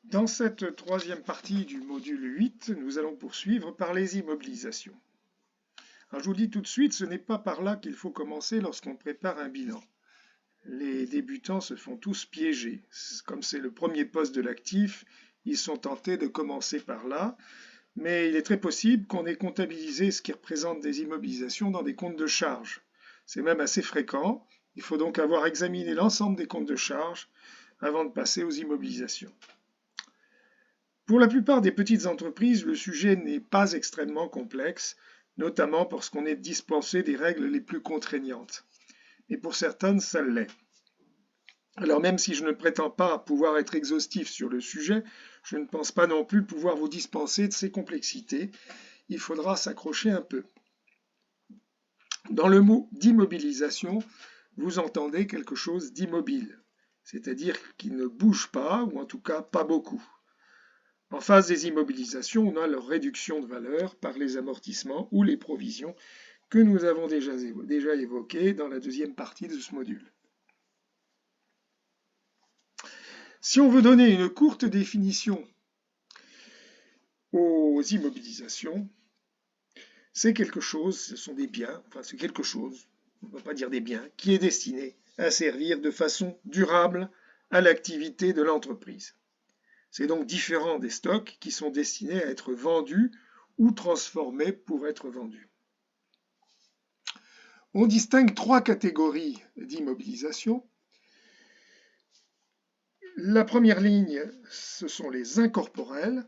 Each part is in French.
Dans cette troisième partie du module 8, nous allons poursuivre par les immobilisations. Alors, je vous le dis tout de suite, ce n'est pas par là qu'il faut commencer lorsqu'on prépare un bilan. Les débutants se font tous piéger. Comme c'est le premier poste de l'actif, ils sont tentés de commencer par là, mais il est très possible qu'on ait comptabilisé ce qui représente des immobilisations dans des comptes de charge. C'est même assez fréquent. Il faut donc avoir examiné l'ensemble des comptes de charge avant de passer aux immobilisations. Pour la plupart des petites entreprises, le sujet n'est pas extrêmement complexe, notamment parce qu'on est dispensé des règles les plus contraignantes. Et pour certaines, ça l'est. Alors même si je ne prétends pas pouvoir être exhaustif sur le sujet, je ne pense pas non plus pouvoir vous dispenser de ces complexités. Il faudra s'accrocher un peu. Dans le mot d'immobilisation, vous entendez quelque chose d'immobile, c'est-à-dire qui ne bouge pas, ou en tout cas pas beaucoup. En phase des immobilisations, on a leur réduction de valeur par les amortissements ou les provisions que nous avons déjà évoquées dans la deuxième partie de ce module. Si on veut donner une courte définition aux immobilisations, c'est quelque chose, ce sont des biens, enfin c'est quelque chose, on ne va pas dire des biens, qui est destiné à servir de façon durable à l'activité de l'entreprise. C'est donc différent des stocks qui sont destinés à être vendus ou transformés pour être vendus. On distingue trois catégories d'immobilisation. La première ligne, ce sont les incorporels.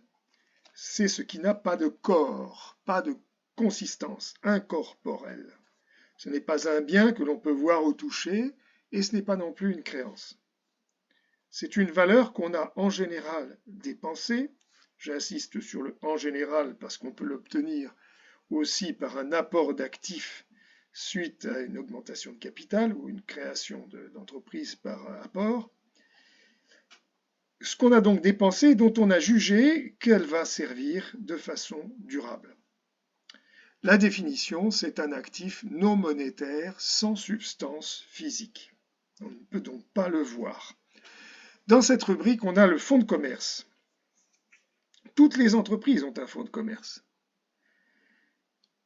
C'est ce qui n'a pas de corps, pas de consistance, incorporel. Ce n'est pas un bien que l'on peut voir ou toucher, et ce n'est pas non plus une créance. C'est une valeur qu'on a en général dépensée. J'insiste sur le en général parce qu'on peut l'obtenir aussi par un apport d'actifs suite à une augmentation de capital ou une création d'entreprise par apport. Ce qu'on a donc dépensé, dont on a jugé qu'elle va servir de façon durable. La définition, c'est un actif non monétaire sans substance physique. On ne peut donc pas le voir. Dans cette rubrique, on a le fonds de commerce. Toutes les entreprises ont un fonds de commerce.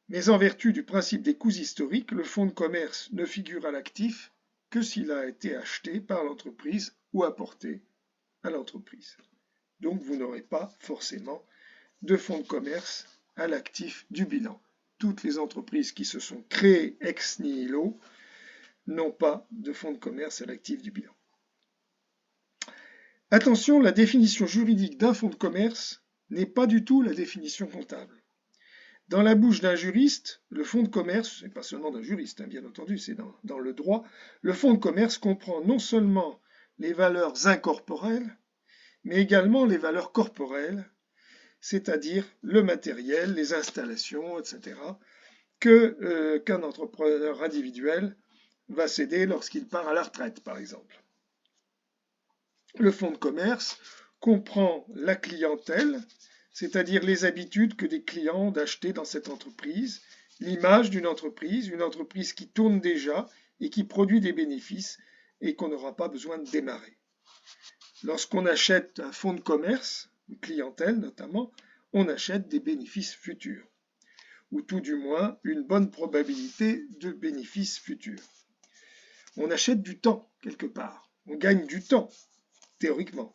Mais en vertu du principe des coûts historiques, le fonds de commerce ne figure à l'actif que s'il a été acheté par l'entreprise ou apporté à l'entreprise. Donc vous n'aurez pas forcément de fonds de commerce à l'actif du bilan. Toutes les entreprises qui se sont créées ex nihilo n'ont pas de fonds de commerce à l'actif du bilan. Attention, la définition juridique d'un fonds de commerce n'est pas du tout la définition comptable. Dans la bouche d'un juriste, le fonds de commerce, et pas seulement d'un juriste, bien entendu, c'est dans le droit, le fonds de commerce comprend non seulement les valeurs incorporelles, mais également les valeurs corporelles, c'est-à-dire le matériel, les installations, etc., qu'un entrepreneur individuel va céder lorsqu'il part à la retraite, par exemple. Le fonds de commerce comprend la clientèle, c'est-à-dire les habitudes que des clients ont d'acheter dans cette entreprise, l'image d'une entreprise, une entreprise qui tourne déjà et qui produit des bénéfices et qu'on n'aura pas besoin de démarrer. Lorsqu'on achète un fonds de commerce, une clientèle notamment, on achète des bénéfices futurs, ou tout du moins une bonne probabilité de bénéfices futurs. On achète du temps quelque part, on gagne du temps, théoriquement.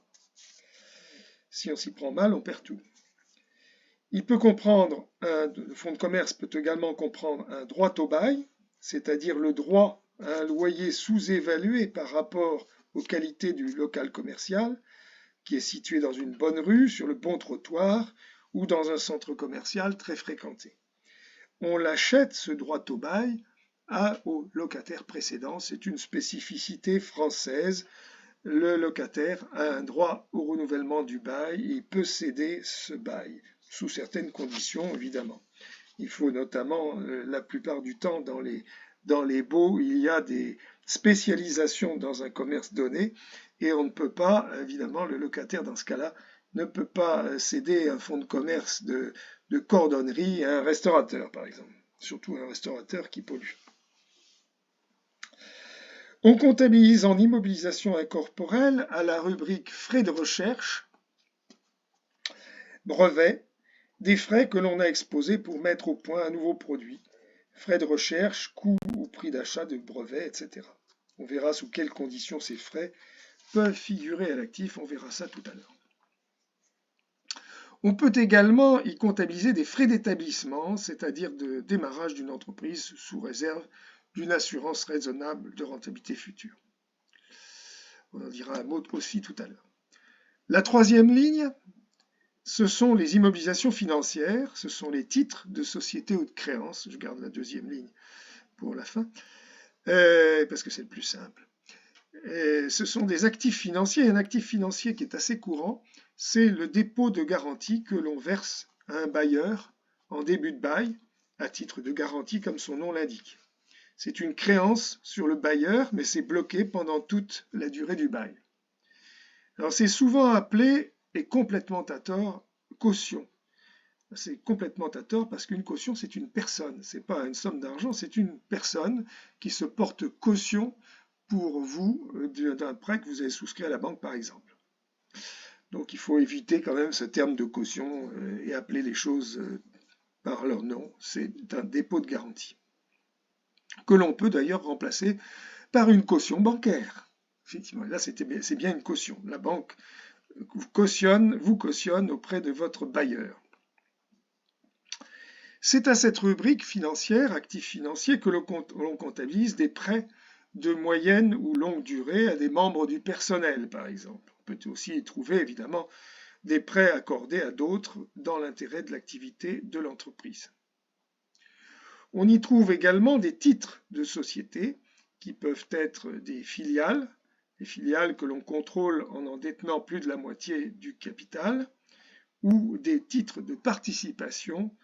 Si on s'y prend mal, on perd tout. Il peut comprendre, le fonds de commerce peut également comprendre un droit au bail, c'est-à-dire le droit à un loyer sous-évalué par rapport aux qualités du local commercial, qui est situé dans une bonne rue, sur le bon trottoir ou dans un centre commercial très fréquenté. On l'achète, ce droit au bail, au locataire précédent. C'est une spécificité française. Le locataire a un droit au renouvellement du bail et peut céder ce bail, sous certaines conditions évidemment. Il faut notamment, la plupart du temps, dans les baux, il y a des spécialisations dans un commerce donné et on ne peut pas, évidemment, le locataire dans ce cas-là ne peut pas céder un fonds de commerce de cordonnerie à un restaurateur, par exemple, surtout un restaurateur qui pollue. On comptabilise en immobilisation incorporelle à la rubrique frais de recherche brevets, des frais que l'on a exposés pour mettre au point un nouveau produit, frais de recherche, coût ou prix d'achat de brevets, etc. On verra sous quelles conditions ces frais peuvent figurer à l'actif, on verra ça tout à l'heure. On peut également y comptabiliser des frais d'établissement, c'est-à-dire de démarrage d'une entreprise sous réserve d'une assurance raisonnable de rentabilité future. On en dira un mot aussi tout à l'heure. La troisième ligne, ce sont les immobilisations financières, ce sont les titres de société ou de créance. Je garde la deuxième ligne pour la fin, parce que c'est le plus simple. Ce sont des actifs financiers. Un actif financier qui est assez courant, c'est le dépôt de garantie que l'on verse à un bailleur en début de bail, à titre de garantie comme son nom l'indique. C'est une créance sur le bailleur, mais c'est bloqué pendant toute la durée du bail. Alors c'est souvent appelé, et complètement à tort, caution. C'est complètement à tort parce qu'une caution, c'est une personne. Ce n'est pas une somme d'argent, c'est une personne qui se porte caution pour vous d'un prêt que vous avez souscrit à la banque, par exemple. Donc il faut éviter quand même ce terme de caution et appeler les choses par leur nom. C'est un dépôt de garantie, que l'on peut d'ailleurs remplacer par une caution bancaire. Effectivement, là c'est bien une caution. La banque vous cautionne auprès de votre bailleur. C'est à cette rubrique financière, actifs financiers, que l'on comptabilise des prêts de moyenne ou longue durée à des membres du personnel, par exemple. On peut aussi y trouver évidemment des prêts accordés à d'autres dans l'intérêt de l'activité de l'entreprise. On y trouve également des titres de société qui peuvent être des filiales que l'on contrôle en détenant plus de la moitié du capital, ou des titres de participation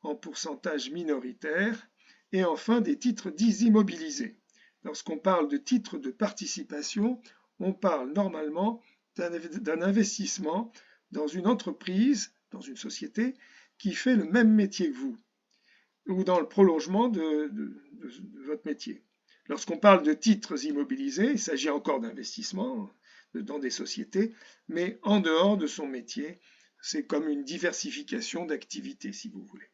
en pourcentage minoritaire, et enfin des titres dits immobilisés. Lorsqu'on parle de titres de participation, on parle normalement d'un investissement dans une entreprise, dans une société, qui fait le même métier que vous, ou dans le prolongement de votre métier. Lorsqu'on parle de titres immobilisés, il s'agit encore d'investissement dans des sociétés, mais en dehors de son métier. C'est comme une diversification d'activités, si vous voulez.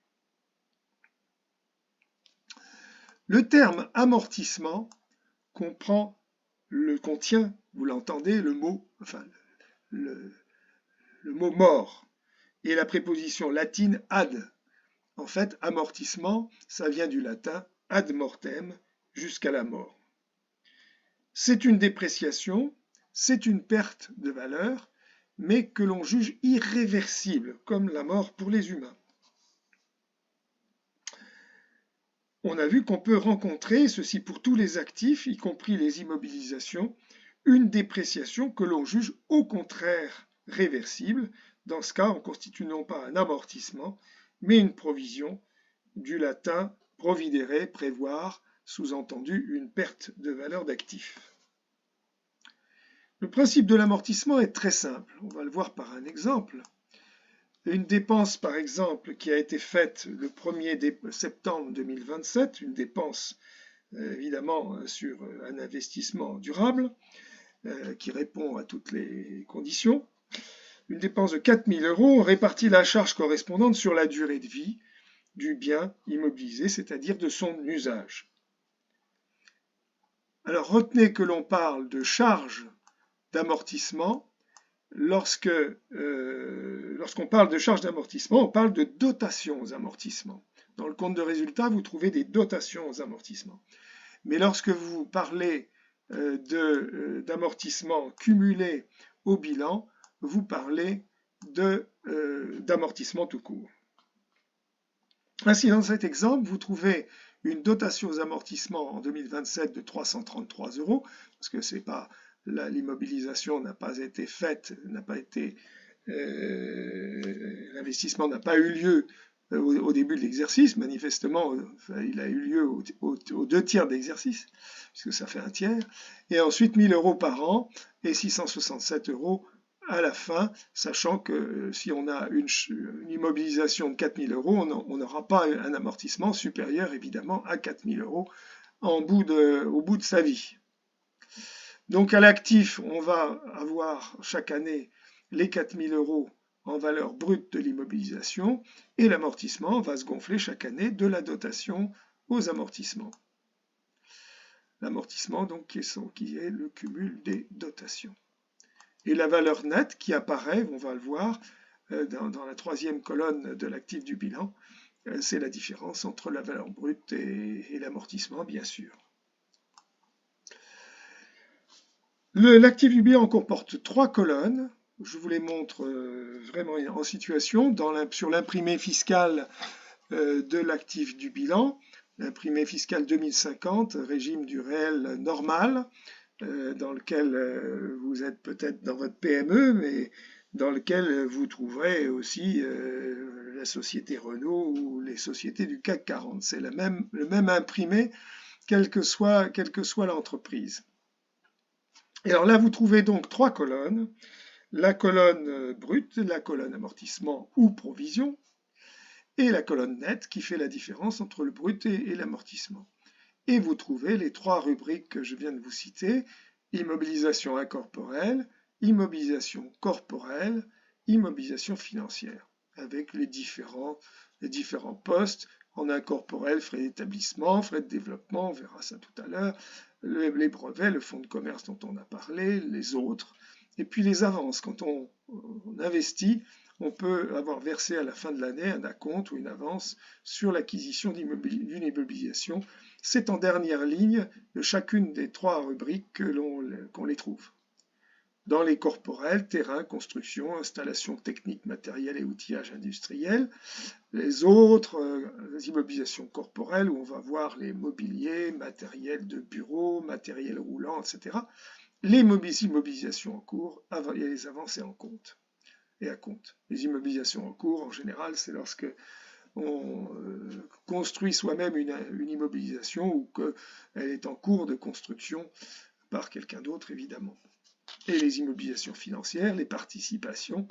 Le terme amortissement contient, vous l'entendez, le mot mort et la préposition latine ad. En fait, amortissement, ça vient du latin ad mortem, jusqu'à la mort. C'est une dépréciation, c'est une perte de valeur, mais que l'on juge irréversible, comme la mort pour les humains. On a vu qu'on peut rencontrer, ceci pour tous les actifs, y compris les immobilisations, une dépréciation que l'on juge au contraire réversible. Dans ce cas, on constitue non pas un amortissement, mais une provision, du latin providere, prévoir, sous-entendu une perte de valeur d'actif. Le principe de l'amortissement est très simple, on va le voir par un exemple. Une dépense, par exemple, qui a été faite le 1er septembre 2027, une dépense évidemment sur un investissement durable qui répond à toutes les conditions, une dépense de 4 000 €, on répartit la charge correspondante sur la durée de vie du bien immobilisé, c'est-à-dire de son usage. Alors retenez que l'on parle de charge d'amortissement. Lorsqu'on parle de charge d'amortissement, on parle de dotation aux amortissements. Dans le compte de résultat, vous trouvez des dotations aux amortissements. Mais lorsque vous parlez d'amortissement cumulé au bilan, vous parlez d'amortissement tout court. Ainsi, dans cet exemple, vous trouvez une dotation aux amortissements en 2027 de 333 €, parce que c'est pas l'immobilisation n'a pas été faite, l'investissement n'a pas eu lieu au début de l'exercice. Manifestement, il a eu lieu aux 2 tiers d'exercice, puisque ça fait un tiers. Et ensuite 1 000 € par an et 667 € à la fin, sachant que si on a une immobilisation de 4 000 €, on n'aura pas un amortissement supérieur évidemment à 4 000 € au bout de sa vie. Donc à l'actif, on va avoir chaque année les 4 000 € en valeur brute de l'immobilisation, et l'amortissement va se gonfler chaque année de la dotation aux amortissements. L'amortissement, donc, qui est le cumul des dotations. Et la valeur nette qui apparaît, on va le voir, dans la troisième colonne de l'actif du bilan, c'est la différence entre la valeur brute et l'amortissement, bien sûr. L'actif du bilan comporte 3 colonnes. Je vous les montre vraiment en situation. Sur l'imprimé fiscal de l'actif du bilan, l'imprimé fiscal 2050, régime du réel normal, dans lequel vous êtes peut-être dans votre PME, mais dans lequel vous trouverez aussi la société Renault ou les sociétés du CAC 40. C'est le même imprimé, quelle que soit l'entreprise. Et alors là, vous trouvez donc 3 colonnes. La colonne brute, la colonne amortissement ou provision, et la colonne nette qui fait la différence entre le brut et l'amortissement. Et vous trouvez les 3 rubriques que je viens de vous citer, immobilisation incorporelle, immobilisation corporelle, immobilisation financière, avec les différents postes en incorporel, frais d'établissement, frais de développement, on verra ça tout à l'heure, les brevets, le fonds de commerce dont on a parlé, les autres, et puis les avances. Quand on investit, on peut avoir versé à la fin de l'année un acompte ou une avance sur l'acquisition d'une immobilisation. C'est en dernière ligne de chacune des 3 rubriques qu'on les trouve. Dans les corporels, terrain, construction, installation technique, matériel et outillage industriel. Les autres, les immobilisations corporelles, où on va voir les mobiliers, matériel de bureau, matériel roulant, etc. Les immobilisations en cours et les avancées en compte et à compte. Les immobilisations en cours, en général, c'est lorsque on construit soi-même une immobilisation ou qu'elle est en cours de construction par quelqu'un d'autre, évidemment. Et les immobilisations financières, les participations,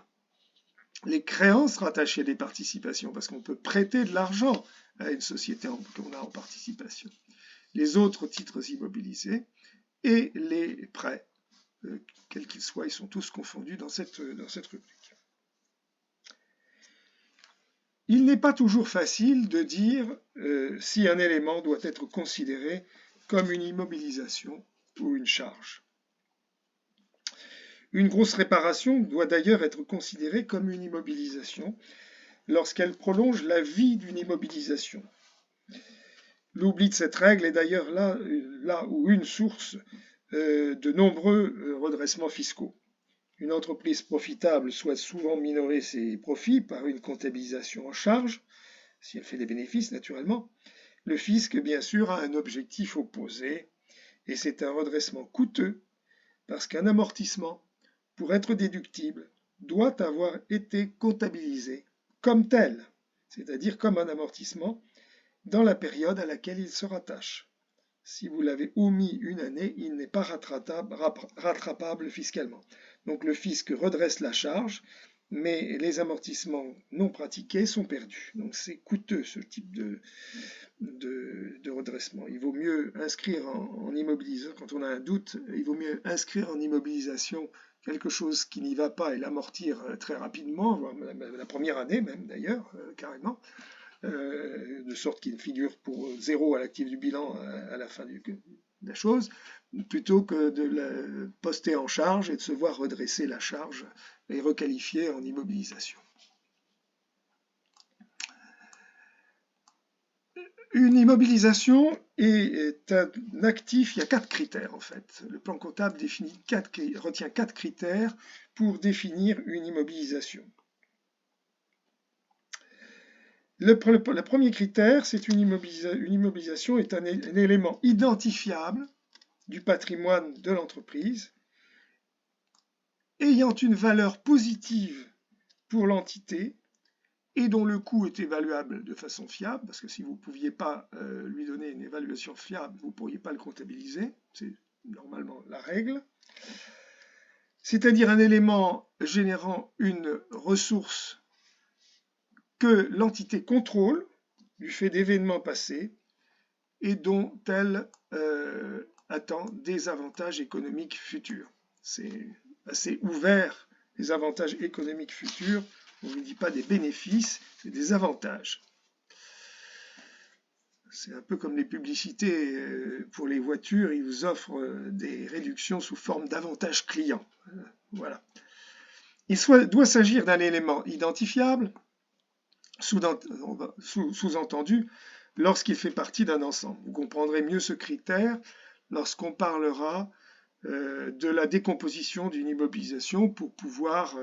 les créances rattachées des participations, parce qu'on peut prêter de l'argent à une société qu'on a en participation. Les autres titres immobilisés et les prêts, quels qu'ils soient, ils sont tous confondus dans cette rubrique. Il n'est pas toujours facile de dire si un élément doit être considéré comme une immobilisation ou une charge. Une grosse réparation doit d'ailleurs être considérée comme une immobilisation lorsqu'elle prolonge la vie d'une immobilisation. L'oubli de cette règle est d'ailleurs là où une source de nombreux redressements fiscaux. Une entreprise profitable souhaite souvent minorer ses profits par une comptabilisation en charge, si elle fait des bénéfices naturellement. Le fisc, bien sûr, a un objectif opposé, et c'est un redressement coûteux, parce qu'un amortissement, pour être déductible, doit avoir été comptabilisé comme tel, c'est-à-dire comme un amortissement, dans la période à laquelle il se rattache. Si vous l'avez omis une année, il n'est pas rattrapable fiscalement. Donc le fisc redresse la charge, mais les amortissements non pratiqués sont perdus. Donc c'est coûteux ce type de redressement. Il vaut mieux inscrire en immobilisation, quand on a un doute, il vaut mieux inscrire en immobilisation quelque chose qui n'y va pas et l'amortir très rapidement, la première année même d'ailleurs, carrément, de sorte qu'il figure pour 0 à l'actif du bilan à la fin de la chose, plutôt que de la poster en charge et de se voir redresser la charge et requalifier en immobilisation. Une immobilisation est un actif, il y a 4 critères en fait. Le plan comptable retient 4 critères pour définir une immobilisation. Le premier critère, c'est une immobilisation est un élément identifiable du patrimoine de l'entreprise, ayant une valeur positive pour l'entité et dont le coût est évaluable de façon fiable, parce que si vous ne pouviez pas lui donner une évaluation fiable, vous ne pourriez pas le comptabiliser, c'est normalement la règle. C'est-à-dire un élément générant une ressource que l'entité contrôle du fait d'événements passés et dont elle attend des avantages économiques futurs. C'est assez ouvert, les avantages économiques futurs. On ne dit pas des bénéfices, c'est des avantages. C'est un peu comme les publicités pour les voitures, ils vous offrent des réductions sous forme d'avantages clients. Voilà. Il doit s'agir d'un élément identifiable, sous-entendu, lorsqu'il fait partie d'un ensemble. Vous comprendrez mieux ce critère lorsqu'on parlera de la décomposition d'une immobilisation pour pouvoir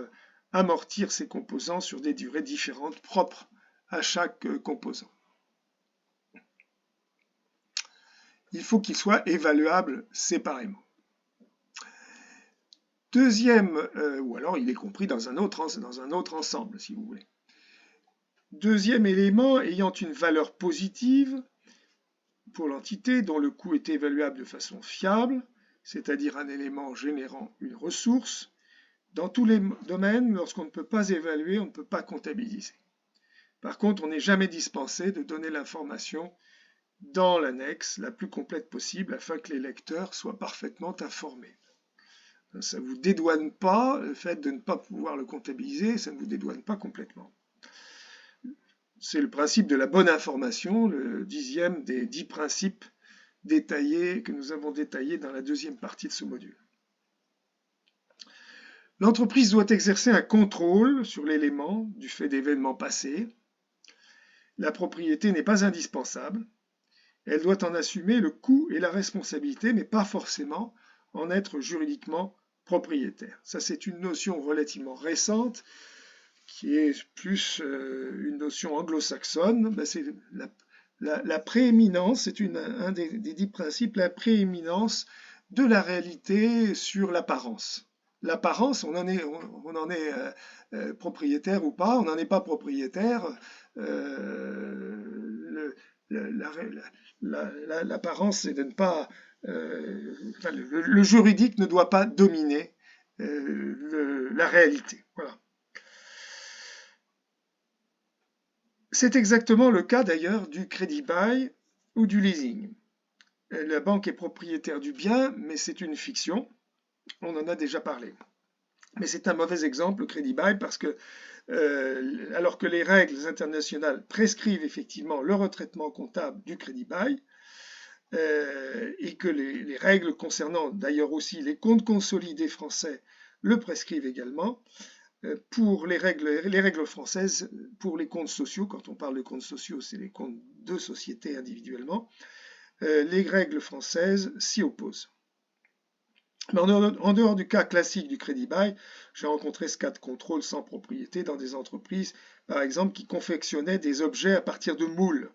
amortir ses composants sur des durées différentes propres à chaque composant. Il faut qu'il soit évaluable séparément. Deuxième, ou alors il est compris dans un autre ensemble, si vous voulez. Deuxième élément ayant une valeur positive pour l'entité dont le coût est évaluable de façon fiable, c'est-à-dire un élément générant une ressource. Dans tous les domaines, lorsqu'on ne peut pas évaluer, on ne peut pas comptabiliser. Par contre, on n'est jamais dispensé de donner l'information dans l'annexe la plus complète possible afin que les lecteurs soient parfaitement informés. Ça ne vous dédouane pas, le fait de ne pas pouvoir le comptabiliser, ça ne vous dédouane pas complètement. C'est le principe de la bonne information, le 10e des 10 principes détaillés que nous avons détaillés dans la deuxième partie de ce module. L'entreprise doit exercer un contrôle sur l'élément du fait d'événements passés. La propriété n'est pas indispensable. Elle doit en assumer le coût et la responsabilité, mais pas forcément en être juridiquement propriétaire. Ça, c'est une notion relativement récente, qui est plus une notion anglo-saxonne. C'est la prééminence, c'est un des 10 principes, la prééminence de la réalité sur l'apparence. L'apparence, on en est propriétaire ou pas, on n'en est pas propriétaire. L'apparence, c'est de ne pas... le juridique ne doit pas dominer la réalité. Voilà. C'est exactement le cas d'ailleurs du crédit bail ou du leasing. La banque est propriétaire du bien, mais c'est une fiction. On en a déjà parlé. Mais c'est un mauvais exemple, le crédit bail, parce que alors que les règles internationales prescrivent effectivement le retraitement comptable du crédit bail, et que les règles concernant d'ailleurs aussi les comptes consolidés français le prescrivent également, pour les règles françaises, pour les comptes sociaux, quand on parle de comptes sociaux, c'est les comptes de société individuellement, les règles françaises s'y opposent. Mais en dehors du cas classique du crédit bail, j'ai rencontré ce cas de contrôle sans propriété dans des entreprises, par exemple, qui confectionnaient des objets à partir de moules.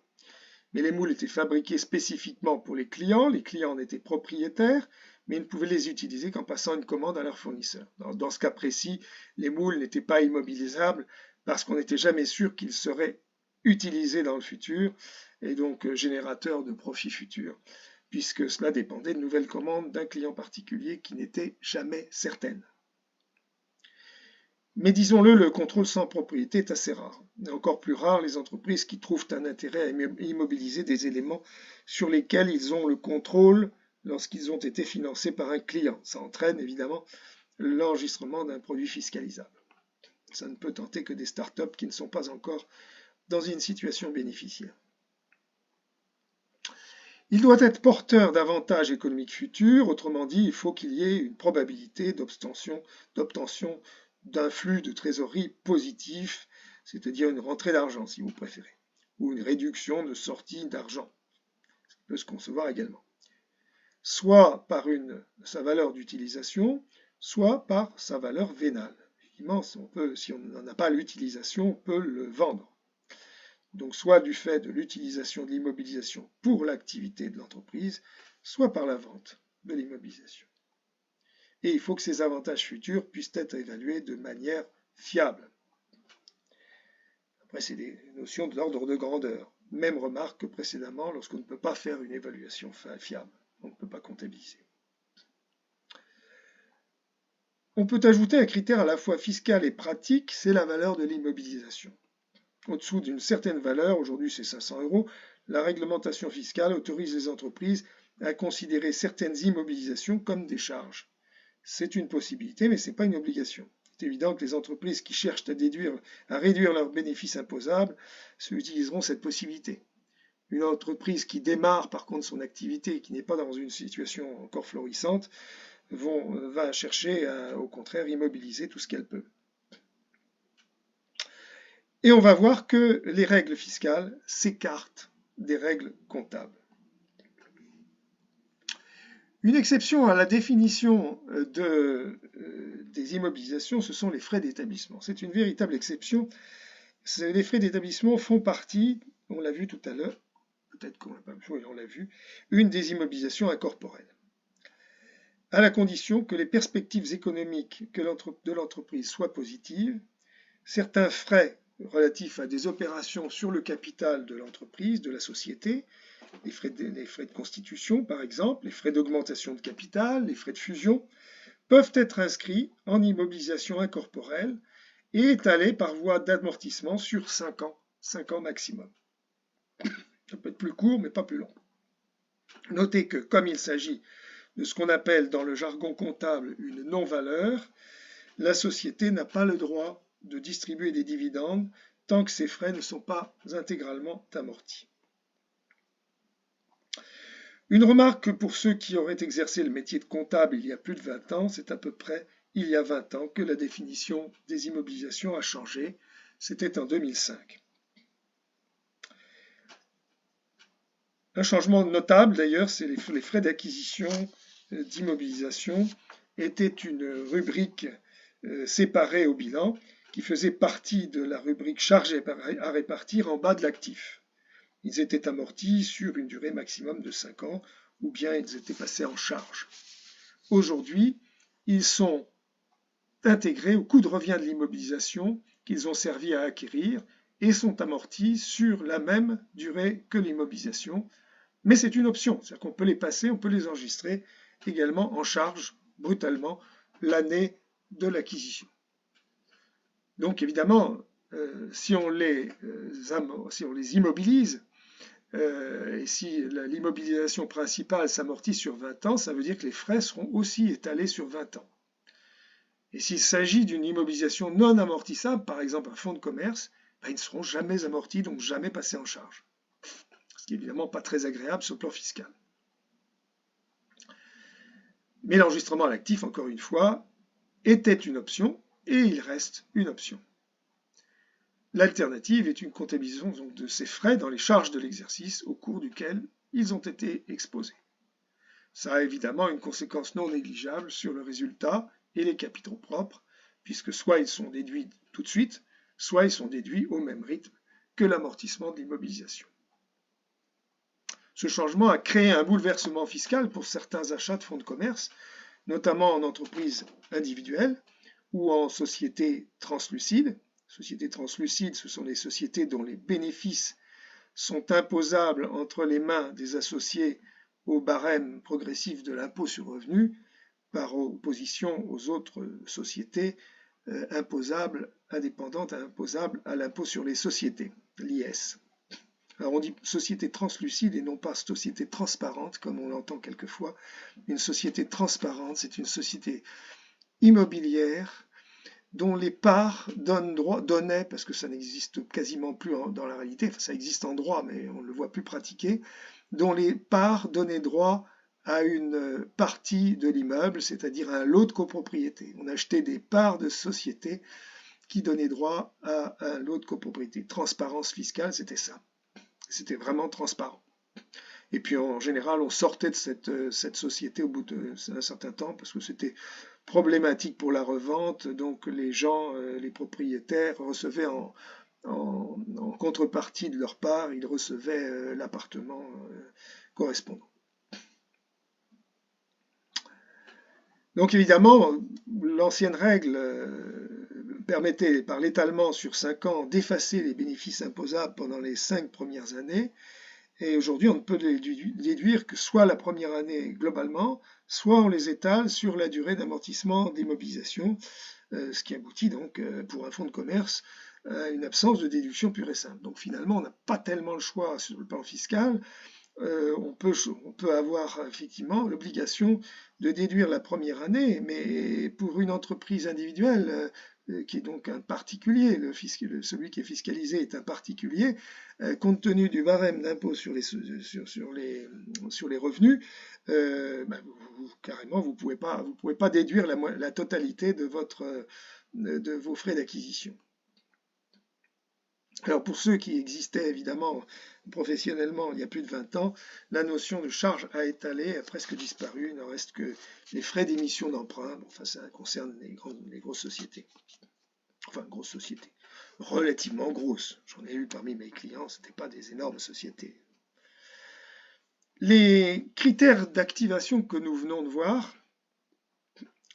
Mais les moules étaient fabriqués spécifiquement pour les clients en étaient propriétaires, mais ils ne pouvaient les utiliser qu'en passant une commande à leur fournisseur. Dans ce cas précis, les moules n'étaient pas immobilisables parce qu'on n'était jamais sûr qu'ils seraient utilisés dans le futur et donc générateurs de profits futurs, puisque cela dépendait de nouvelles commandes d'un client particulier qui n'était jamais certaine. Mais disons-le, le contrôle sans propriété est assez rare. Et encore plus rare les entreprises qui trouvent un intérêt à immobiliser des éléments sur lesquels ils ont le contrôle lorsqu'ils ont été financés par un client. Ça entraîne évidemment l'enregistrement d'un produit fiscalisable. Ça ne peut tenter que des startups qui ne sont pas encore dans une situation bénéficiaire. Il doit être porteur d'avantages économiques futurs, autrement dit, il faut qu'il y ait une probabilité d'obtention d'un flux de trésorerie positif, c'est-à-dire une rentrée d'argent si vous préférez, ou une réduction de sortie d'argent. Ça peut se concevoir également. Soit par sa valeur d'utilisation, soit par sa valeur vénale. Effectivement, si on n'en a pas l'utilisation, on peut le vendre. Donc soit du fait de l'utilisation de l'immobilisation pour l'activité de l'entreprise, soit par la vente de l'immobilisation. Et il faut que ces avantages futurs puissent être évalués de manière fiable. Après, c'est des notions de l'ordre de grandeur. Même remarque que précédemment, lorsqu'on ne peut pas faire une évaluation fiable, on ne peut pas comptabiliser. On peut ajouter un critère à la fois fiscal et pratique, c'est la valeur de l'immobilisation. Au-dessous d'une certaine valeur, aujourd'hui c'est 500 €, la réglementation fiscale autorise les entreprises à considérer certaines immobilisations comme des charges. C'est une possibilité, mais ce n'est pas une obligation. C'est évident que les entreprises qui cherchent à réduire leurs bénéfices imposables utiliseront cette possibilité. Une entreprise qui démarre par contre son activité, qui n'est pas dans une situation encore florissante, va chercher à, au contraire, immobiliser tout ce qu'elle peut. Et on va voir que les règles fiscales s'écartent des règles comptables. Une exception à la définition des immobilisations, ce sont les frais d'établissement. C'est une véritable exception. Les frais d'établissement font partie, on l'a vu tout à l'heure, peut-être qu'on l'a pas vu, on l'a vu, une des immobilisations incorporelles, à la condition que les perspectives économiques de l'entreprise soient positives. Certains frais relatifs à des opérations sur le capital de l'entreprise, de la société, les frais de constitution par exemple, les frais d'augmentation de capital, les frais de fusion, peuvent être inscrits en immobilisation incorporelle et étalés par voie d'amortissement sur 5 ans maximum. Ça peut être plus court, mais pas plus long. Notez que comme il s'agit de ce qu'on appelle dans le jargon comptable une non-valeur, la société n'a pas le droit de distribuer des dividendes tant que ces frais ne sont pas intégralement amortis. Une remarque pour ceux qui auraient exercé le métier de comptable il y a plus de 20 ans, c'est à peu près il y a 20 ans que la définition des immobilisations a changé. C'était en 2005. Un changement notable d'ailleurs, c'est les frais d'acquisition d'immobilisation étaient une rubrique séparée au bilan qui faisait partie de la rubrique charge à répartir en bas de l'actif. Ils étaient amortis sur une durée maximum de 5 ans ou bien ils étaient passés en charge. Aujourd'hui, ils sont intégrés au coût de revient de l'immobilisation qu'ils ont servi à acquérir et sont amortis sur la même durée que l'immobilisation. Mais c'est une option, c'est-à-dire qu'on peut les passer, on peut les enregistrer également en charge brutalement l'année de l'acquisition. Donc évidemment, si on les immobilise, et si l'immobilisation principale s'amortit sur 20 ans, ça veut dire que les frais seront aussi étalés sur 20 ans. Et s'il s'agit d'une immobilisation non amortissable, par exemple un fonds de commerce, ils ne seront jamais amortis, donc jamais passés en charge. Ce qui n'est évidemment pas très agréable sur le plan fiscal. Mais l'enregistrement à l'actif, encore une fois, était une option et il reste une option. L'alternative est une comptabilisation donc, de ces frais dans les charges de l'exercice au cours duquel ils ont été exposés. Ça a évidemment une conséquence non négligeable sur le résultat et les capitaux propres, puisque soit ils sont déduits tout de suite, soit ils sont déduits au même rythme que l'amortissement de l'immobilisation. Ce changement a créé un bouleversement fiscal pour certains achats de fonds de commerce, notamment en entreprise individuelle ou en société translucide. Sociétés translucides, ce sont les sociétés dont les bénéfices sont imposables entre les mains des associés au barème progressif de l'impôt sur revenu, par opposition aux autres sociétés imposables, indépendantes, imposables à l'impôt sur les sociétés, l'IS. Alors on dit société translucide et non pas société transparente, comme on l'entend quelquefois. Une société transparente, c'est une société immobilière dont les parts donnaient, parce que ça n'existe quasiment plus dans la réalité, enfin, ça existe en droit, mais on ne le voit plus pratiquer, dont les parts donnaient droit à une partie de l'immeuble, c'est-à-dire à un lot de copropriété. On achetait des parts de société qui donnaient droit à un lot de copropriété. Transparence fiscale, c'était ça. C'était vraiment transparent. Et puis en général, on sortait de cette société au bout d'un certain temps parce que c'était problématique pour la revente. Donc les gens, les propriétaires recevaient en contrepartie de leur part, ils recevaient l'appartement correspondant. Donc évidemment, l'ancienne règle permettait par l'étalement sur 5 ans d'effacer les bénéfices imposables pendant les 5 premières années. Et aujourd'hui, on ne peut déduire que soit la première année globalement, soit on les étale sur la durée d'amortissement d'immobilisation, ce qui aboutit donc pour un fonds de commerce à une absence de déduction pure et simple. Donc finalement, on n'a pas tellement le choix sur le plan fiscal. On peut avoir effectivement l'obligation de déduire la première année, mais pour une entreprise individuelle, qui est donc un particulier, celui qui est fiscalisé est un particulier, compte tenu du barème d'impôt sur les revenus, ben, carrément, vous pouvez pas déduire la totalité de vos frais d'acquisition. Alors pour ceux qui existaient évidemment professionnellement il y a plus de 20 ans, la notion de charge à étaler a presque disparu. Il ne reste que les frais d'émission d'emprunt. Bon, enfin, ça concerne les grosses sociétés. Enfin, grosses sociétés. Relativement grosses. J'en ai eu parmi mes clients, ce n'étaient pas des énormes sociétés. Les critères d'activation que nous venons de voir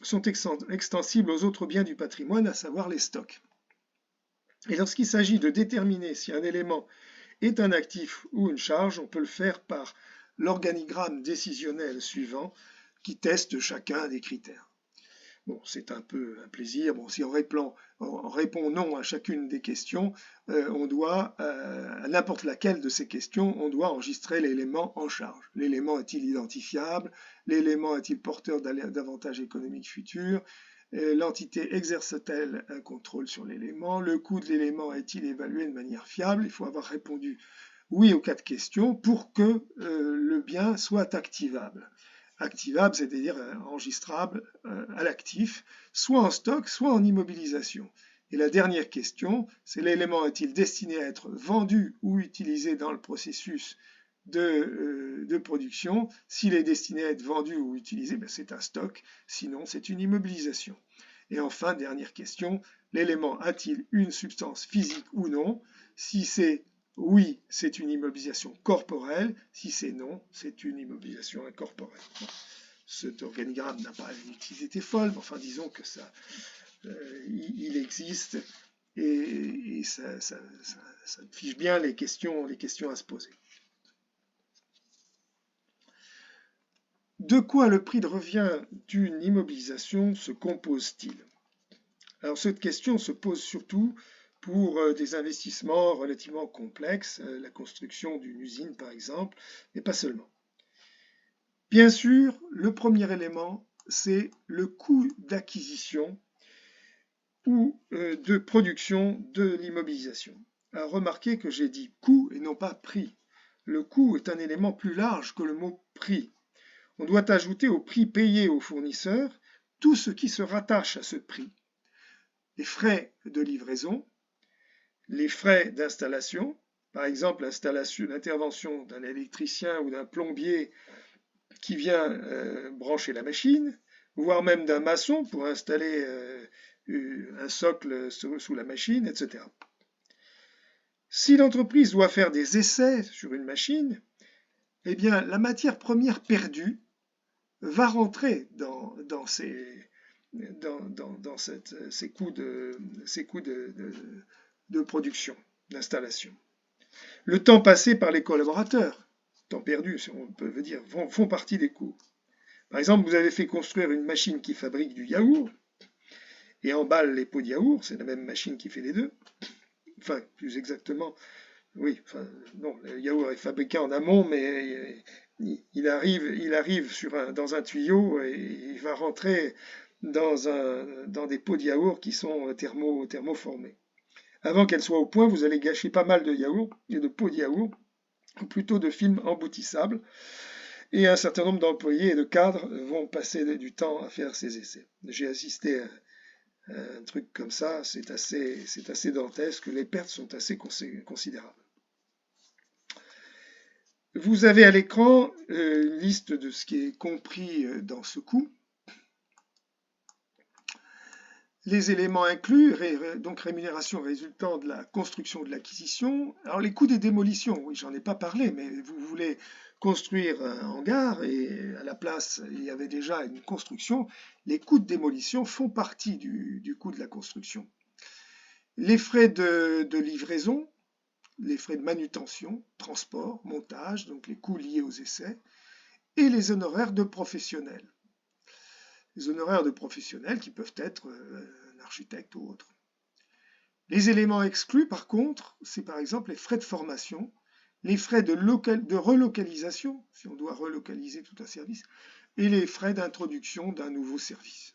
sont extensibles aux autres biens du patrimoine, à savoir les stocks. Et lorsqu'il s'agit de déterminer si un élément est un actif ou une charge, on peut le faire par l'organigramme décisionnel suivant qui teste chacun des critères. Bon, c'est un peu un plaisir. Bon, si on répond non à chacune des questions, on doit, à n'importe laquelle de ces questions, on doit enregistrer l'élément en charge. L'élément est-il identifiable? L'élément est-il porteur d'avantages économiques futurs? L'entité exerce-t-elle un contrôle sur l'élément? Le coût de l'élément est-il évalué de manière fiable? Il faut avoir répondu oui aux 4 questions pour que le bien soit activable. Activable, c'est-à-dire enregistrable à l'actif, soit en stock, soit en immobilisation. Et la dernière question, c'est l'élément est-il destiné à être vendu ou utilisé dans le processus de production? S'il est destiné à être vendu ou utilisé, ben c'est un stock, sinon c'est une immobilisation. Et enfin, dernière question, l'élément a-t-il une substance physique ou non? Si c'est oui, c'est une immobilisation corporelle. Si c'est non, c'est une immobilisation incorporelle. Bon, cet organigramme n'a pas une utilité folle, mais enfin disons que ça, il existe et ça fiche bien les questions à se poser. De quoi le prix de revient d'une immobilisation se compose-t-il? Alors cette question se pose surtout pour des investissements relativement complexes, la construction d'une usine par exemple, mais pas seulement. Bien sûr, le premier élément, c'est le coût d'acquisition ou de production de l'immobilisation. Alors remarquez que j'ai dit coût et non pas prix. Le coût est un élément plus large que le mot prix. On doit ajouter au prix payé au fournisseur tout ce qui se rattache à ce prix. Les frais de livraison, les frais d'installation, par exemple l'intervention d'un électricien ou d'un plombier qui vient brancher la machine, voire même d'un maçon pour installer un socle sous la machine, etc. Si l'entreprise doit faire des essais sur une machine, eh bien la matière première perdue va rentrer dans ces coûts de production, d'installation. Le temps passé par les collaborateurs, temps perdu, si on peut dire, font partie des coûts. Par exemple, vous avez fait construire une machine qui fabrique du yaourt et emballe les pots de yaourt, c'est la même machine qui fait les deux. Enfin, plus exactement, oui, enfin, non, le yaourt est fabriqué en amont, mais il arrive dans un tuyau et il va rentrer dans des pots de yaourt qui sont thermoformés. Avant qu'elle soit au point, vous allez gâcher pas mal de yaourt et de pots de yaourt, ou plutôt de films emboutissables, et un certain nombre d'employés et de cadres vont passer du temps à faire ces essais. J'ai assisté à un truc comme ça, c'est assez dantesque, les pertes sont assez considérables. Vous avez à l'écran une liste de ce qui est compris dans ce coût. Les éléments inclus, donc rémunération résultant de la construction de l'acquisition. Alors les coûts des démolitions, oui, j'en ai pas parlé, mais vous voulez construire un hangar et à la place, il y avait déjà une construction. Les coûts de démolition font partie du coût de la construction. Les frais de livraison, les frais de manutention, transport, montage, donc les coûts liés aux essais, et les honoraires de professionnels. Les honoraires de professionnels qui peuvent être un architecte ou autre. Les éléments exclus, par contre, c'est par exemple les frais de formation, les frais de relocalisation, si on doit relocaliser tout un service, et les frais d'introduction d'un nouveau service.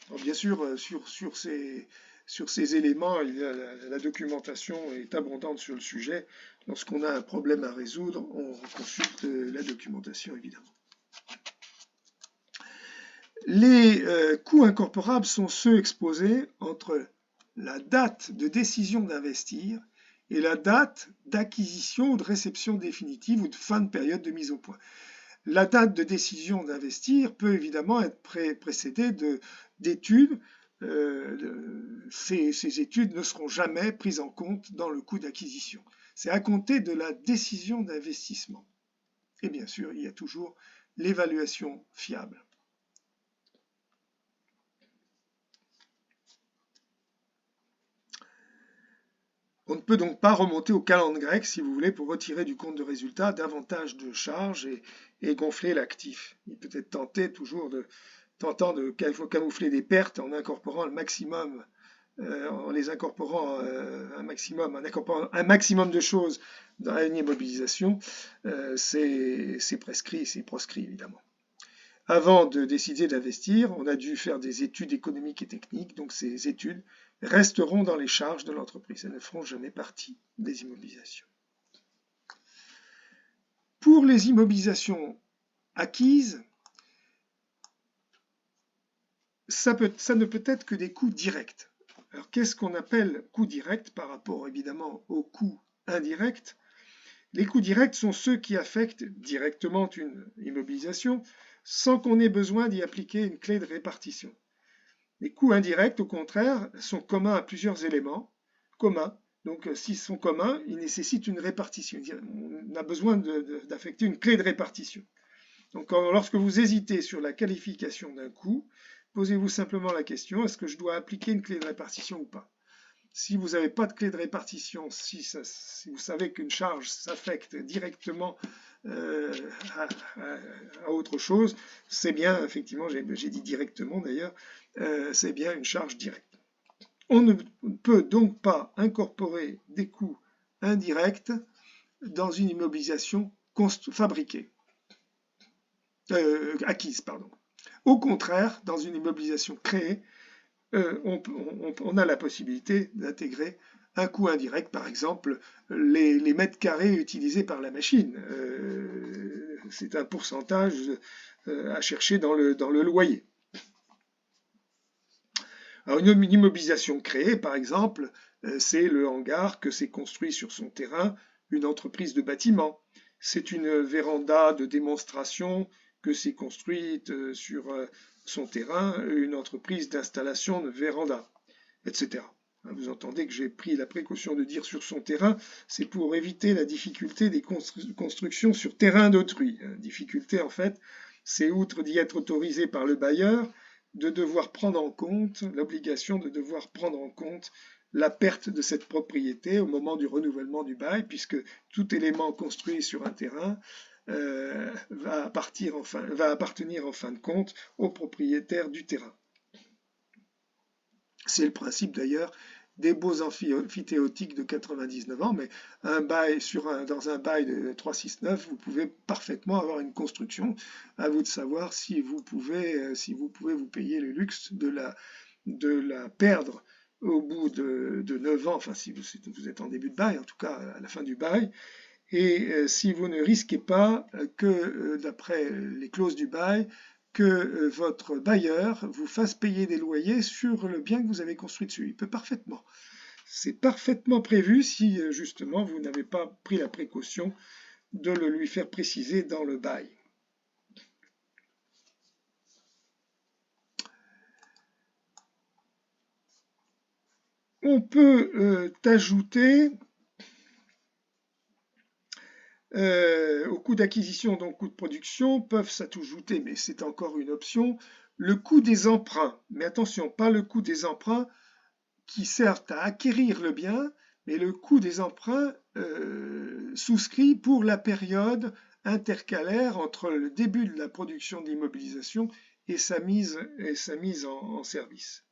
Alors, bien sûr, sur ces éléments, la documentation est abondante sur le sujet. Lorsqu'on a un problème à résoudre, on consulte la documentation, évidemment. Les coûts incorporables sont ceux exposés entre la date de décision d'investir et la date d'acquisition ou de réception définitive ou de fin de période de mise au point. La date de décision d'investir peut évidemment être précédée d'études. Ces études ne seront jamais prises en compte dans le coût d'acquisition. C'est à compter de la décision d'investissement. Et bien sûr, il y a toujours l'évaluation fiable. On ne peut donc pas remonter au calendes grec, si vous voulez, pour retirer du compte de résultat davantage de charges et gonfler l'actif. Il peut être tentant de camoufler des pertes en incorporant le maximum, en les incorporant un maximum de choses dans une immobilisation. C'est prescrit, c'est proscrit évidemment. Avant de décider d'investir, on a dû faire des études économiques et techniques, donc ces études resteront dans les charges de l'entreprise. Elles ne feront jamais partie des immobilisations. Pour les immobilisations acquises, ça ne peut être que des coûts directs. Alors qu'est-ce qu'on appelle coûts directs par rapport évidemment aux coûts indirects? Les coûts directs sont ceux qui affectent directement une immobilisation sans qu'on ait besoin d'y appliquer une clé de répartition. Les coûts indirects, au contraire, sont communs à plusieurs éléments communs. Donc, s'ils sont communs, ils nécessitent une répartition. On a besoin d'affecter une clé de répartition. Donc, lorsque vous hésitez sur la qualification d'un coût, posez-vous simplement la question, est-ce que je dois appliquer une clé de répartition ou pas? Si vous n'avez pas de clé de répartition, si vous savez qu'une charge s'affecte directement à autre chose, c'est bien, effectivement, j'ai dit directement d'ailleurs, c'est bien une charge directe. On ne peut donc pas incorporer des coûts indirects dans une immobilisation fabriquée, acquise, pardon. Au contraire, dans une immobilisation créée, on a la possibilité d'intégrer un coût indirect, par exemple les mètres carrés utilisés par la machine. C'est un pourcentage à chercher dans le loyer. Alors une immobilisation créée, par exemple, c'est le hangar que s'est construit sur son terrain une entreprise de bâtiment. C'est une véranda de démonstration que s'est construite sur son terrain une entreprise d'installation de véranda, etc. Vous entendez que j'ai pris la précaution de dire sur son terrain, c'est pour éviter la difficulté des constructions sur terrain d'autrui. Difficulté, en fait, c'est outre d'y être autorisé par le bailleur, de devoir prendre en compte, l'obligation de devoir prendre en compte la perte de cette propriété au moment du renouvellement du bail, puisque tout élément construit sur un terrain va appartenir en fin de compte au propriétaire du terrain. C'est le principe d'ailleurs des beaux amphithéotiques de 99 ans, mais dans un bail de 369, vous pouvez parfaitement avoir une construction. À vous de savoir si vous pouvez vous payer le luxe de la perdre au bout de 9 ans, enfin si vous êtes en début de bail, en tout cas à la fin du bail, et si vous ne risquez pas que, d'après les clauses du bail, que votre bailleur vous fasse payer des loyers sur le bien que vous avez construit dessus. Il peut parfaitement. C'est parfaitement prévu si justement vous n'avez pas pris la précaution de le lui faire préciser dans le bail. On peut ajouter au coût d'acquisition, donc coût de production, peuvent s'ajouter, mais c'est encore une option, le coût des emprunts. Mais attention, pas le coût des emprunts qui servent à acquérir le bien, mais le coût des emprunts souscrits pour la période intercalaire entre le début de la production d'immobilisation et sa mise en service.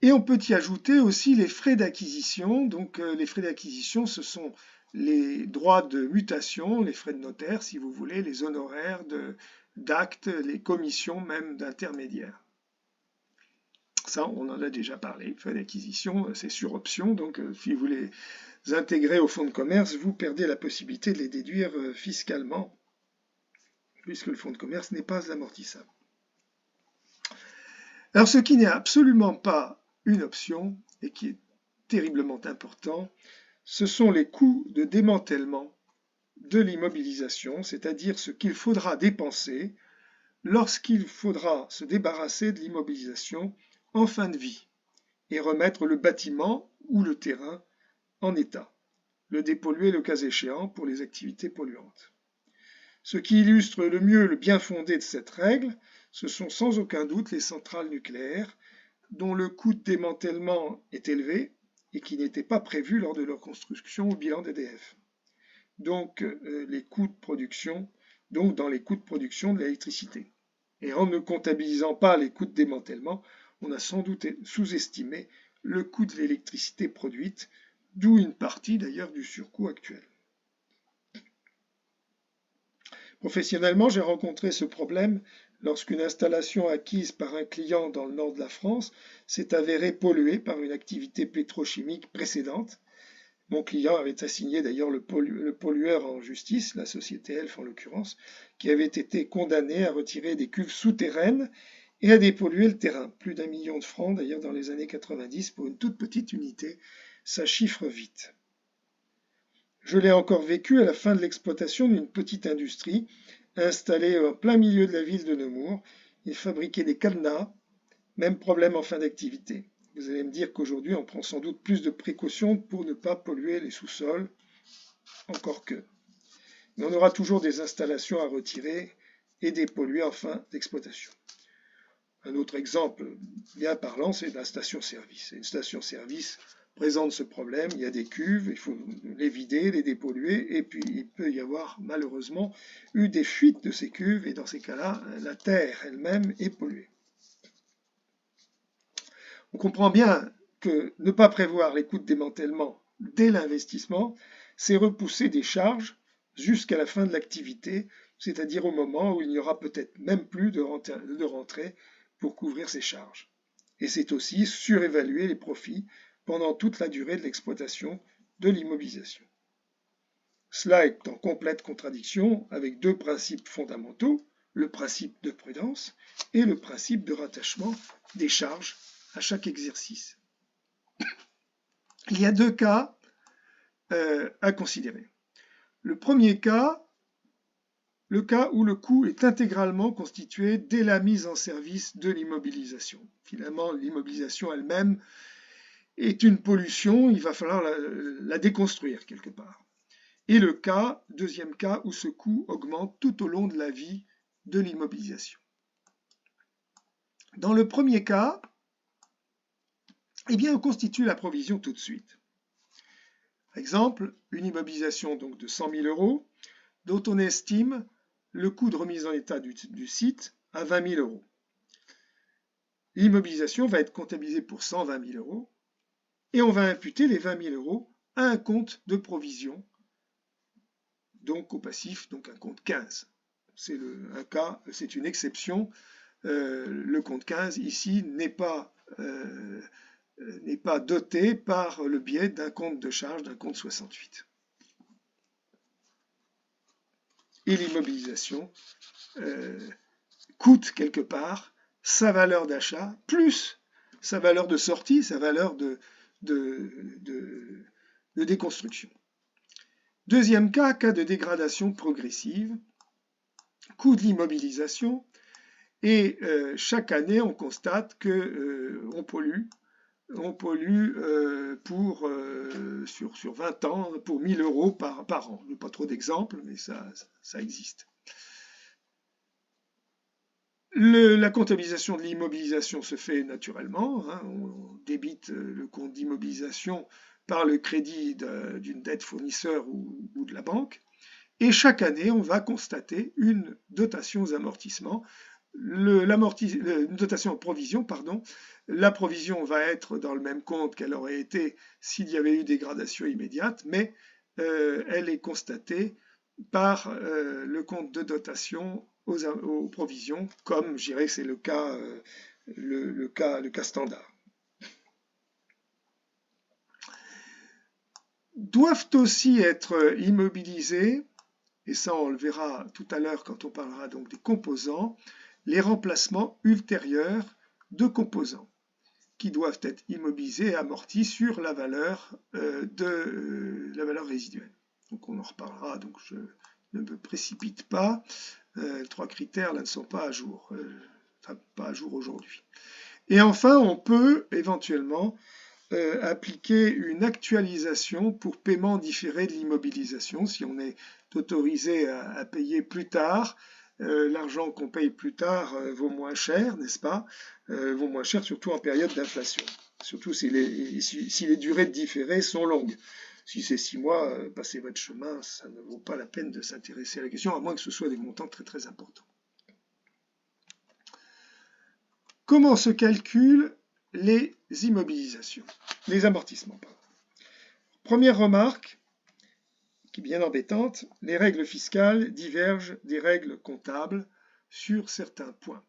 Et on peut y ajouter aussi les frais d'acquisition. Donc les frais d'acquisition, ce sont les droits de mutation, les frais de notaire, si vous voulez, les honoraires d'actes, les commissions même d'intermédiaires. Ça, on en a déjà parlé. Frais d'acquisition, c'est sur option. Donc si vous les intégrez au fonds de commerce, vous perdez la possibilité de les déduire fiscalement, puisque le fonds de commerce n'est pas amortissable. Alors ce qui n'est absolument pas une option et qui est terriblement important, ce sont les coûts de démantèlement de l'immobilisation, c'est-à-dire ce qu'il faudra dépenser lorsqu'il faudra se débarrasser de l'immobilisation en fin de vie et remettre le bâtiment ou le terrain en état, le dépolluer le cas échéant pour les activités polluantes. Ce qui illustre le mieux le bien fondé de cette règle, ce sont sans aucun doute les centrales nucléaires dont le coût de démantèlement est élevé et qui n'était pas prévu lors de leur construction au bilan d'EDF. Donc les coûts de production, donc dans les coûts de production de l'électricité. Et en ne comptabilisant pas les coûts de démantèlement, on a sans doute sous-estimé le coût de l'électricité produite, d'où une partie d'ailleurs du surcoût actuel. Professionnellement, j'ai rencontré ce problème lorsqu'une installation acquise par un client dans le nord de la France s'est avérée polluée par une activité pétrochimique précédente. Mon client avait assigné d'ailleurs le pollueur en justice, la société Elf en l'occurrence, qui avait été condamné à retirer des cuves souterraines et à dépolluer le terrain. Plus d'1 million de francs d'ailleurs dans les années 90 pour une toute petite unité, ça chiffre vite. Je l'ai encore vécu à la fin de l'exploitation d'une petite industrie installée en plein milieu de la ville de Nemours. Il fabriquait des cadenas, même problème en fin d'activité. Vous allez me dire qu'aujourd'hui on prend sans doute plus de précautions pour ne pas polluer les sous-sols, encore que. Mais on aura toujours des installations à retirer et dépolluer en fin d'exploitation. Un autre exemple bien parlant, c'est la station-service. Une station-service présente ce problème, il y a des cuves, il faut les vider, les dépolluer, et puis il peut y avoir malheureusement eu des fuites de ces cuves, et dans ces cas-là, la terre elle-même est polluée. On comprend bien que ne pas prévoir les coûts de démantèlement dès l'investissement, c'est repousser des charges jusqu'à la fin de l'activité, c'est-à-dire au moment où il n'y aura peut-être même plus de rentrée pour couvrir ces charges. Et c'est aussi surévaluer les profits pendant toute la durée de l'exploitation de l'immobilisation. Cela est en complète contradiction avec deux principes fondamentaux, le principe de prudence et le principe de rattachement des charges à chaque exercice. Il y a deux cas à considérer. Le premier cas, le cas où le coût est intégralement constitué dès la mise en service de l'immobilisation. Finalement, l'immobilisation elle-même est une pollution, il va falloir la déconstruire quelque part. Et le cas, deuxième cas, où ce coût augmente tout au long de la vie de l'immobilisation. Dans le premier cas, eh bien, on constitue la provision tout de suite. Par exemple, une immobilisation donc de 100 000 euros, dont on estime le coût de remise en état du site à 20 000 euros. L'immobilisation va être comptabilisée pour 120 000 euros et on va imputer les 20 000 euros à un compte de provision, donc au passif, donc un compte 15. C'est un cas, c'est une exception. Le compte 15 ici n'est pas doté par le biais d'un compte de charge, d'un compte 68. Et l'immobilisation coûte quelque part sa valeur d'achat plus sa valeur de sortie, sa valeur de déconstruction. Deuxième cas, cas de dégradation progressive, coût de l'immobilisation, et chaque année on constate qu'on pollue sur 20 ans pour 1 000 euros par an. Pas trop d'exemples, mais ça existe. La comptabilisation de l'immobilisation se fait naturellement. On débite le compte d'immobilisation par le crédit d'une dette fournisseur ou de la banque. Et chaque année, on va constater une dotation aux amortissements une dotation en provision, pardon, la provision va être dans le même compte qu'elle aurait été s'il y avait eu dégradation immédiate, mais elle est constatée par le compte de dotation aux provisions, comme je dirais que c'est le cas standard. Doivent aussi être immobilisés, et ça on le verra tout à l'heure quand on parlera donc des composants, les remplacements ultérieurs de composants qui doivent être immobilisés et amortis sur la valeur résiduelle. Donc on en reparlera, donc je ne me précipite pas. Les trois critères là ne sont pas à jour, pas à jour aujourd'hui. Et enfin, on peut éventuellement appliquer une actualisation pour paiement différé de l'immobilisation si on est autorisé à payer plus tard. L'argent qu'on paye plus tard vaut moins cher, n'est-ce pas? Vaut moins cher surtout en période d'inflation, surtout si les durées de différé sont longues. Si c'est 6 mois, passez votre chemin, ça ne vaut pas la peine de s'intéresser à la question, à moins que ce soit des montants très très importants. Comment se calculent les immobilisations, les amortissements, pardon. Première remarque, qui est bien embêtante, les règles fiscales divergent des règles comptables sur certains points,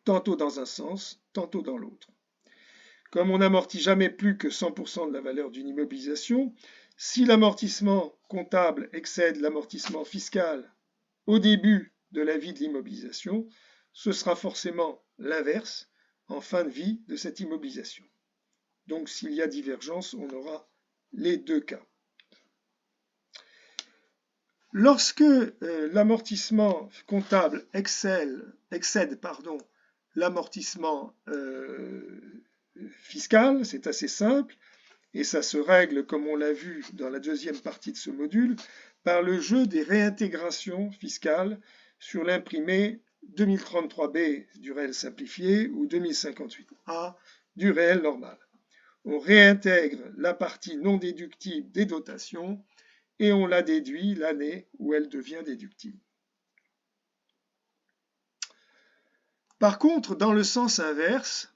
tantôt dans un sens, tantôt dans l'autre. Comme on n'amortit jamais plus que 100% de la valeur d'une immobilisation, si l'amortissement comptable excède l'amortissement fiscal au début de la vie de l'immobilisation, ce sera forcément l'inverse en fin de vie de cette immobilisation. Donc s'il y a divergence, on aura les deux cas. Lorsque l'amortissement comptable excède l'amortissement fiscal, c'est assez simple, et ça se règle, comme on l'a vu dans la deuxième partie de ce module, par le jeu des réintégrations fiscales sur l'imprimé 2033B du réel simplifié ou 2058A du réel normal. On réintègre la partie non déductible des dotations et on la déduit l'année où elle devient déductible. Par contre, dans le sens inverse,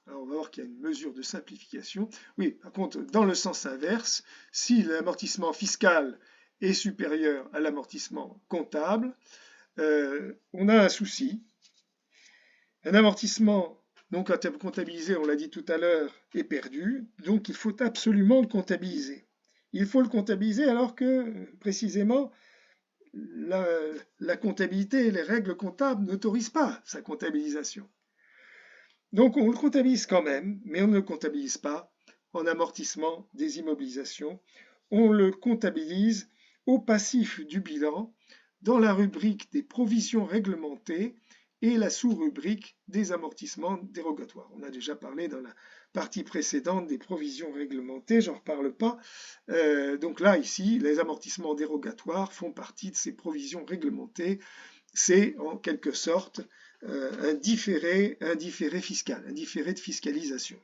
alors on va voir qu'il y a une mesure de simplification. Oui, par contre, dans le sens inverse, si l'amortissement fiscal est supérieur à l'amortissement comptable, on a un souci. Un amortissement non comptabilisé, on l'a dit tout à l'heure, est perdu, donc il faut absolument le comptabiliser. Il faut le comptabiliser alors que, précisément, la comptabilité et les règles comptables n'autorisent pas sa comptabilisation. Donc on le comptabilise quand même, mais on ne le comptabilise pas en amortissement des immobilisations. On le comptabilise au passif du bilan dans la rubrique des provisions réglementées et la sous-rubrique des amortissements dérogatoires. On a déjà parlé dans la partie précédente des provisions réglementées, j'en reparle pas. Donc là, ici, les amortissements dérogatoires font partie de ces provisions réglementées. C'est en quelque sorte un différé fiscal, un différé de fiscalisation.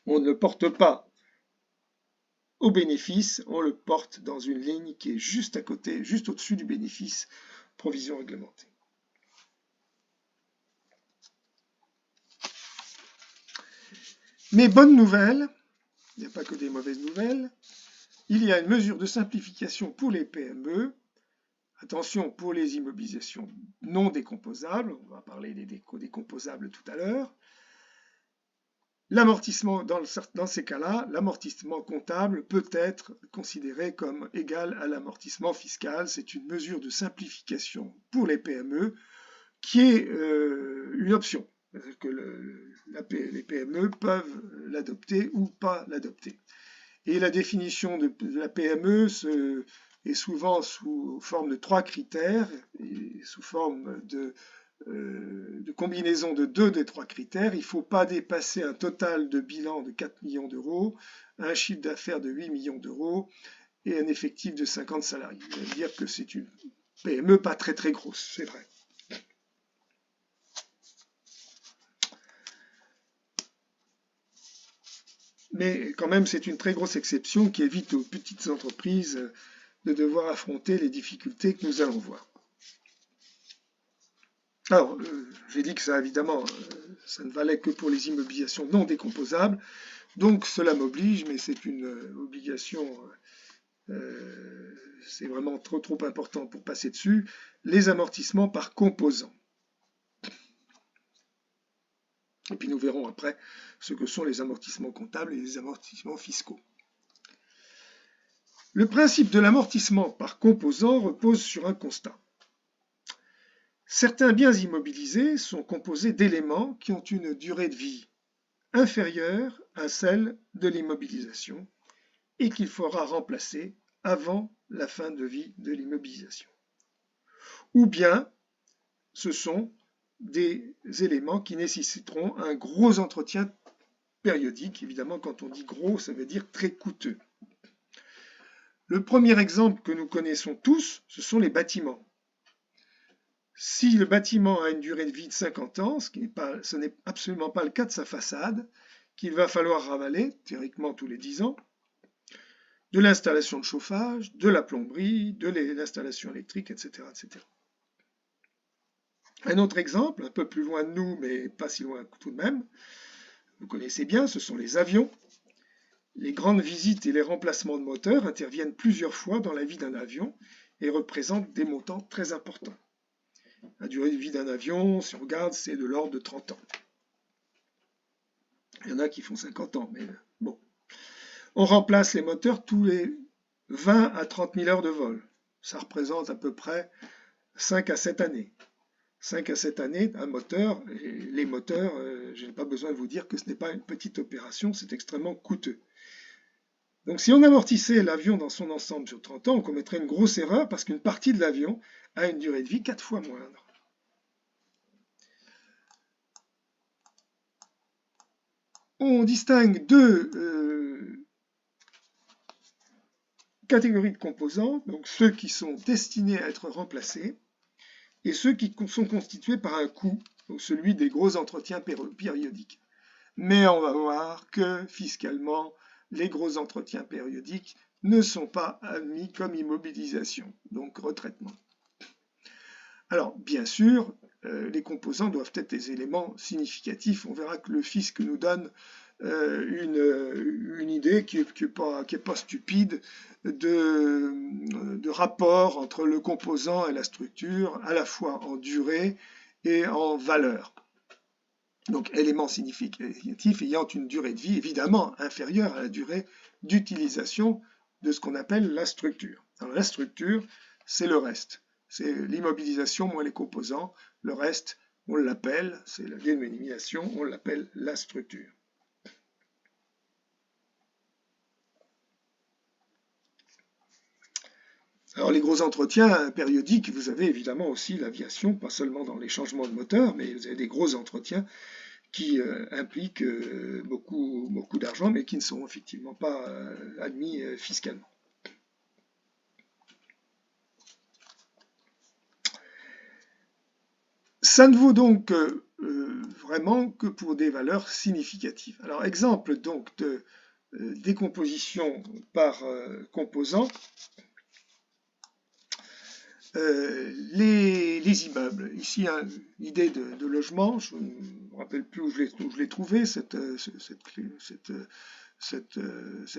On ne le porte pas au bénéfice, on le porte dans une ligne qui est juste à côté, juste au-dessus du bénéfice, provision réglementée. Mais bonne nouvelle, il n'y a pas que des mauvaises nouvelles, il y a une mesure de simplification pour les PME. Attention pour les immobilisations non décomposables, on va parler des décomposables tout à l'heure. L'amortissement, dans ces cas-là, l'amortissement comptable peut être considéré comme égal à l'amortissement fiscal. C'est une mesure de simplification pour les PME qui est une option. Que les PME peuvent l'adopter ou pas l'adopter. Et la définition de la PME est souvent sous forme de 3 critères, et sous forme de combinaison de 2 des 3 critères. Il ne faut pas dépasser un total de bilan de 4 millions d'euros, un chiffre d'affaires de 8 millions d'euros et un effectif de 50 salariés. Ça veut dire que c'est une PME pas très très grosse, c'est vrai. Mais quand même, c'est une très grosse exception qui évite aux petites entreprises de devoir affronter les difficultés que nous allons voir. Alors, j'ai dit que ça, évidemment, ça ne valait que pour les immobilisations non décomposables. Donc, cela m'oblige, mais c'est une obligation, c'est vraiment trop important pour passer dessus, les amortissements par composants. Et puis nous verrons après ce que sont les amortissements comptables et les amortissements fiscaux. Le principe de l'amortissement par composants repose sur un constat. Certains biens immobilisés sont composés d'éléments qui ont une durée de vie inférieure à celle de l'immobilisation et qu'il faudra remplacer avant la fin de vie de l'immobilisation. Ou bien ce sont des éléments qui nécessiteront un gros entretien périodique. Évidemment, quand on dit gros, ça veut dire très coûteux. Le premier exemple que nous connaissons tous, ce sont les bâtiments. Si le bâtiment a une durée de vie de 50 ans, ce n'est absolument pas le cas de sa façade, qu'il va falloir ravaler, théoriquement tous les 10 ans, de l'installation de chauffage, de la plomberie, de l'installation électrique, etc., etc. Un autre exemple, un peu plus loin de nous, mais pas si loin tout de même, vous connaissez bien, ce sont les avions. Les grandes visites et les remplacements de moteurs interviennent plusieurs fois dans la vie d'un avion et représentent des montants très importants. La durée de vie d'un avion, si on regarde, c'est de l'ordre de 30 ans. Il y en a qui font 50 ans, mais bon. On remplace les moteurs tous les 20 à 30 000 heures de vol. Ça représente à peu près 5 à 7 années. 5 à 7 années, un moteur, et les moteurs, je n'ai pas besoin de vous dire que ce n'est pas une petite opération, c'est extrêmement coûteux. Donc si on amortissait l'avion dans son ensemble sur 30 ans, on commettrait une grosse erreur parce qu'une partie de l'avion a une durée de vie 4 fois moindre. On distingue deux catégories de composants, donc ceux qui sont destinés à être remplacés, et ceux qui sont constitués par un coût, donc celui des gros entretiens périodiques. Mais on va voir que fiscalement, les gros entretiens périodiques ne sont pas admis comme immobilisation, donc retraitement. Alors, bien sûr, les composants doivent être des éléments significatifs. On verra que le fisc nous donne une idée qui est pas stupide de rapport entre le composant et la structure, à la fois en durée et en valeur. Donc, éléments significatifs ayant une durée de vie évidemment inférieure à la durée d'utilisation de ce qu'on appelle la structure. Alors, la structure, c'est le reste. C'est l'immobilisation moins les composants. Le reste, on l'appelle, c'est la dénomination, on l'appelle la structure. Alors les gros entretiens périodiques, vous avez évidemment aussi l'aviation, pas seulement dans les changements de moteur, mais vous avez des gros entretiens qui impliquent beaucoup d'argent, mais qui ne sont effectivement pas admis fiscalement. Ça ne vaut donc vraiment que pour des valeurs significatives. Alors exemple donc de décomposition par composants. Les immeubles. Ici, l'idée de logement, je ne me rappelle plus où je l'ai trouvé, cette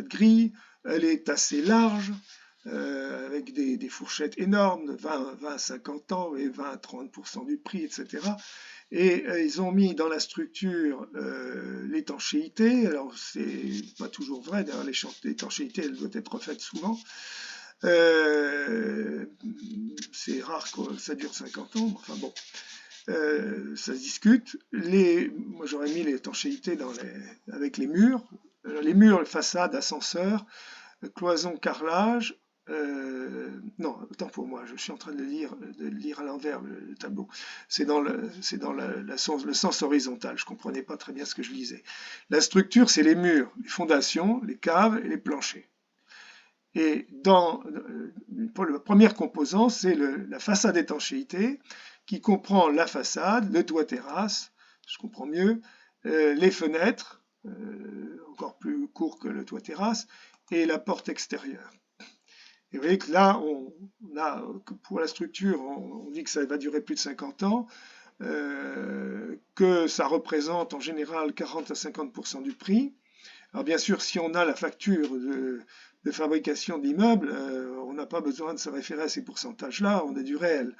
grille. Elle est assez large, avec des fourchettes énormes, de 20 à 50 ans et 20 à 30% du prix, etc. Et ils ont mis dans la structure l'étanchéité. Alors, c'est pas toujours vrai, d'ailleurs, l'étanchéité, elle doit être refaite souvent. C'est rare que ça dure 50 ans, enfin bon, ça se discute. Moi j'aurais mis l'étanchéité avec les murs, les façades, ascenseurs, cloisons, carrelage. Non, autant pour moi, je suis en train de lire à l'envers le tableau. C'est dans le sens horizontal, je ne comprenais pas très bien ce que je lisais. La structure, c'est les murs, les fondations, les caves et les planchers. Et pour le premier composant, c'est la façade étanchéité qui comprend la façade, le toit terrasse, je comprends mieux, les fenêtres, encore plus court que le toit terrasse, et la porte extérieure. Et vous voyez que là, pour la structure, on dit que ça va durer plus de 50 ans. que ça représente en général 40 à 50% du prix. Alors bien sûr, si on a la facture de fabrication d'immeubles, on n'a pas besoin de se référer à ces pourcentages-là, on a du réel.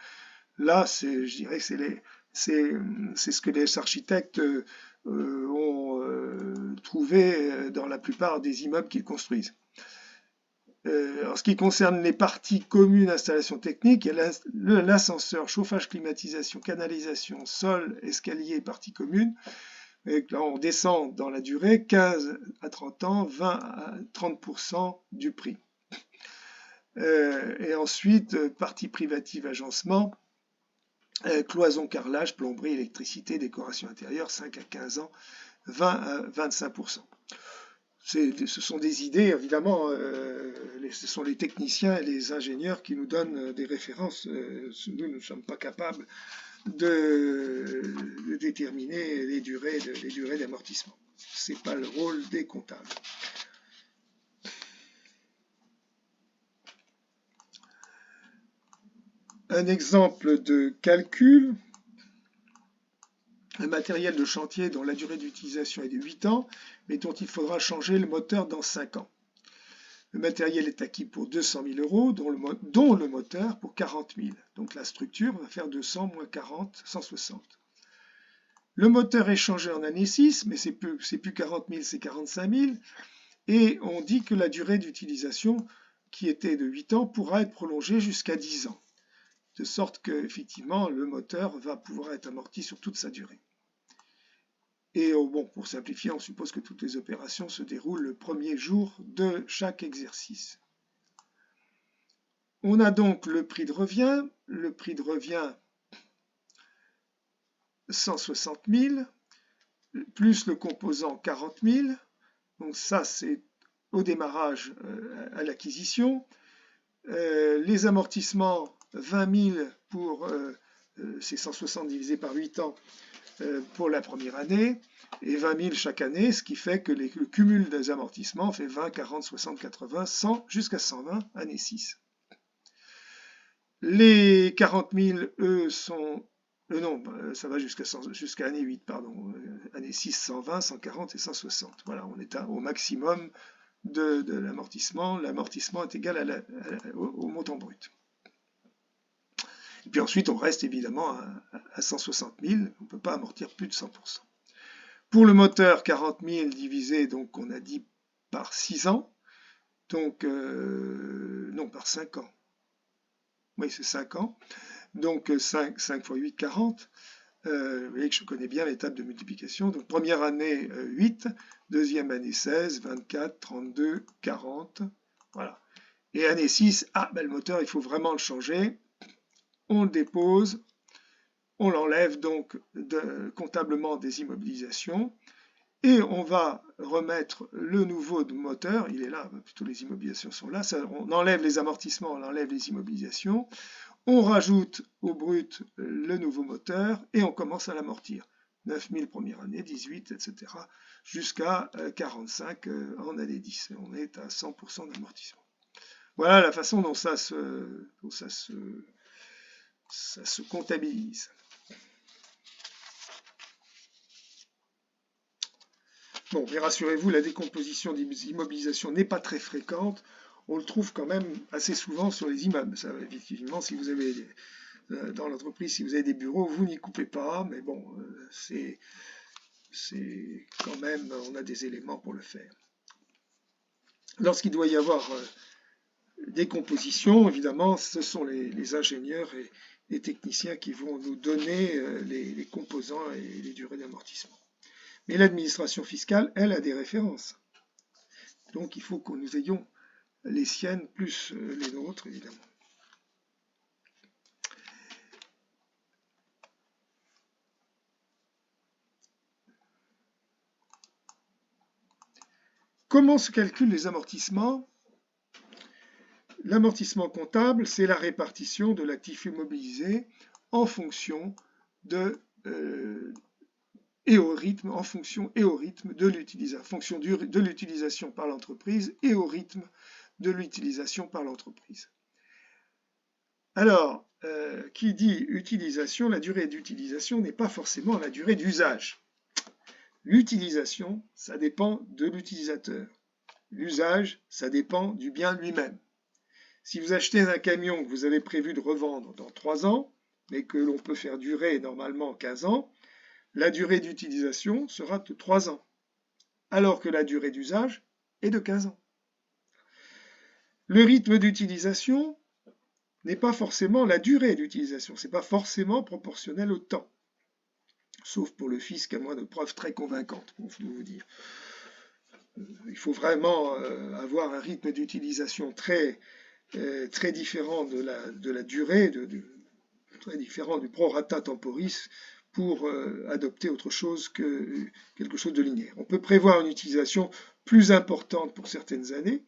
Là, je dirais que c'est ce que les architectes ont trouvé dans la plupart des immeubles qu'ils construisent. En ce qui concerne les parties communes, installation technique, il y a l'ascenseur, chauffage, climatisation, canalisation, sol, escalier, partie commune. Et là, on descend dans la durée, 15 à 30 ans, 20 à 30% du prix. Et ensuite, partie privative, agencement, cloison, carrelage, plomberie, électricité, décoration intérieure, 5 à 15 ans, 20 à 25%. Ce sont des idées, évidemment, ce sont les techniciens et les ingénieurs qui nous donnent des références. Nous ne sommes pas capables de déterminer les durées d'amortissement. Ce n'est pas le rôle des comptables. Un exemple de calcul. Un matériel de chantier dont la durée d'utilisation est de 8 ans, mais dont il faudra changer le moteur dans 5 ans. Le matériel est acquis pour 200 000 euros, dont le moteur pour 40 000. Donc la structure va faire 200 moins 40, 160. Le moteur est changé en année 6, mais c'est plus 40 000, c'est 45 000. Et on dit que la durée d'utilisation, qui était de 8 ans, pourra être prolongée jusqu'à 10 ans. De sorte que, effectivement, le moteur va pouvoir être amorti sur toute sa durée. Et bon, pour simplifier, on suppose que toutes les opérations se déroulent le premier jour de chaque exercice. On a donc le prix de revient. Le prix de revient 160 000, plus le composant 40 000. Donc ça, c'est au démarrage à l'acquisition. Les amortissements, 20 000 pour ces 160 divisé par 8 ans pour la première année, et 20 000 chaque année, ce qui fait que le cumul des amortissements fait 20, 40, 60, 80, 100, jusqu'à 120, année 6. Les 40 000, eux, sont... non, ça va jusqu'à année 8, pardon. Année 6, 120, 140 et 160. Voilà, on est au maximum de l'amortissement. L'amortissement est égal au montant brut. Et puis ensuite, on reste évidemment à 160 000. On ne peut pas amortir plus de 100%. Pour le moteur, 40 000 divisé, donc on a dit par 6 ans. Donc, non, par 5 ans. Oui, c'est 5 ans. Donc 5 fois 8, 40. Vous voyez que je connais bien l'étape de multiplication. Donc première année, 8. Deuxième année, 16, 24, 32, 40. Voilà. Et année 6, le moteur, il faut vraiment le changer. On le dépose. On l'enlève donc comptablement des immobilisations. Et on va remettre le nouveau moteur. Il est là, plutôt les immobilisations sont là. On enlève les amortissements, on enlève les immobilisations. On rajoute au brut le nouveau moteur et on commence à l'amortir. 9 000 première année, 18, etc. jusqu'à 45 en année 10. On est à 100% d'amortissement. Voilà la façon dont ça se comptabilise. Bon, mais rassurez-vous, la décomposition des immobilisations n'est pas très fréquente. On le trouve quand même assez souvent sur les immeubles. Ça, effectivement, si vous avez dans l'entreprise, si vous avez des bureaux, vous n'y coupez pas, mais bon, c'est quand même, on a des éléments pour le faire. Lorsqu'il doit y avoir décomposition, évidemment, ce sont les ingénieurs et les techniciens qui vont nous donner les composants et les durées d'amortissement. Mais l'administration fiscale, elle, a des références. Donc il faut que nous ayons les siennes plus les nôtres, évidemment. Comment se calculent les amortissements? L'amortissement comptable, c'est la répartition de l'actif immobilisé en fonction de en fonction et au rythme de l'utilisation par l'entreprise et au rythme de l'utilisation par l'entreprise. Alors, qui dit utilisation, la durée d'utilisation n'est pas forcément la durée d'usage. L'utilisation, ça dépend de l'utilisateur. L'usage, ça dépend du bien lui-même. Si vous achetez un camion que vous avez prévu de revendre dans 3 ans, mais que l'on peut faire durer normalement 15 ans, la durée d'utilisation sera de 3 ans, alors que la durée d'usage est de 15 ans. Le rythme d'utilisation n'est pas forcément la durée d'utilisation, ce n'est pas forcément proportionnel au temps, sauf pour le fisc à moins de preuves très convaincantes, pour vous dire. Il faut vraiment avoir un rythme d'utilisation très différent de la durée, très différent du prorata temporis pour adopter autre chose que quelque chose de linéaire. On peut prévoir une utilisation plus importante pour certaines années.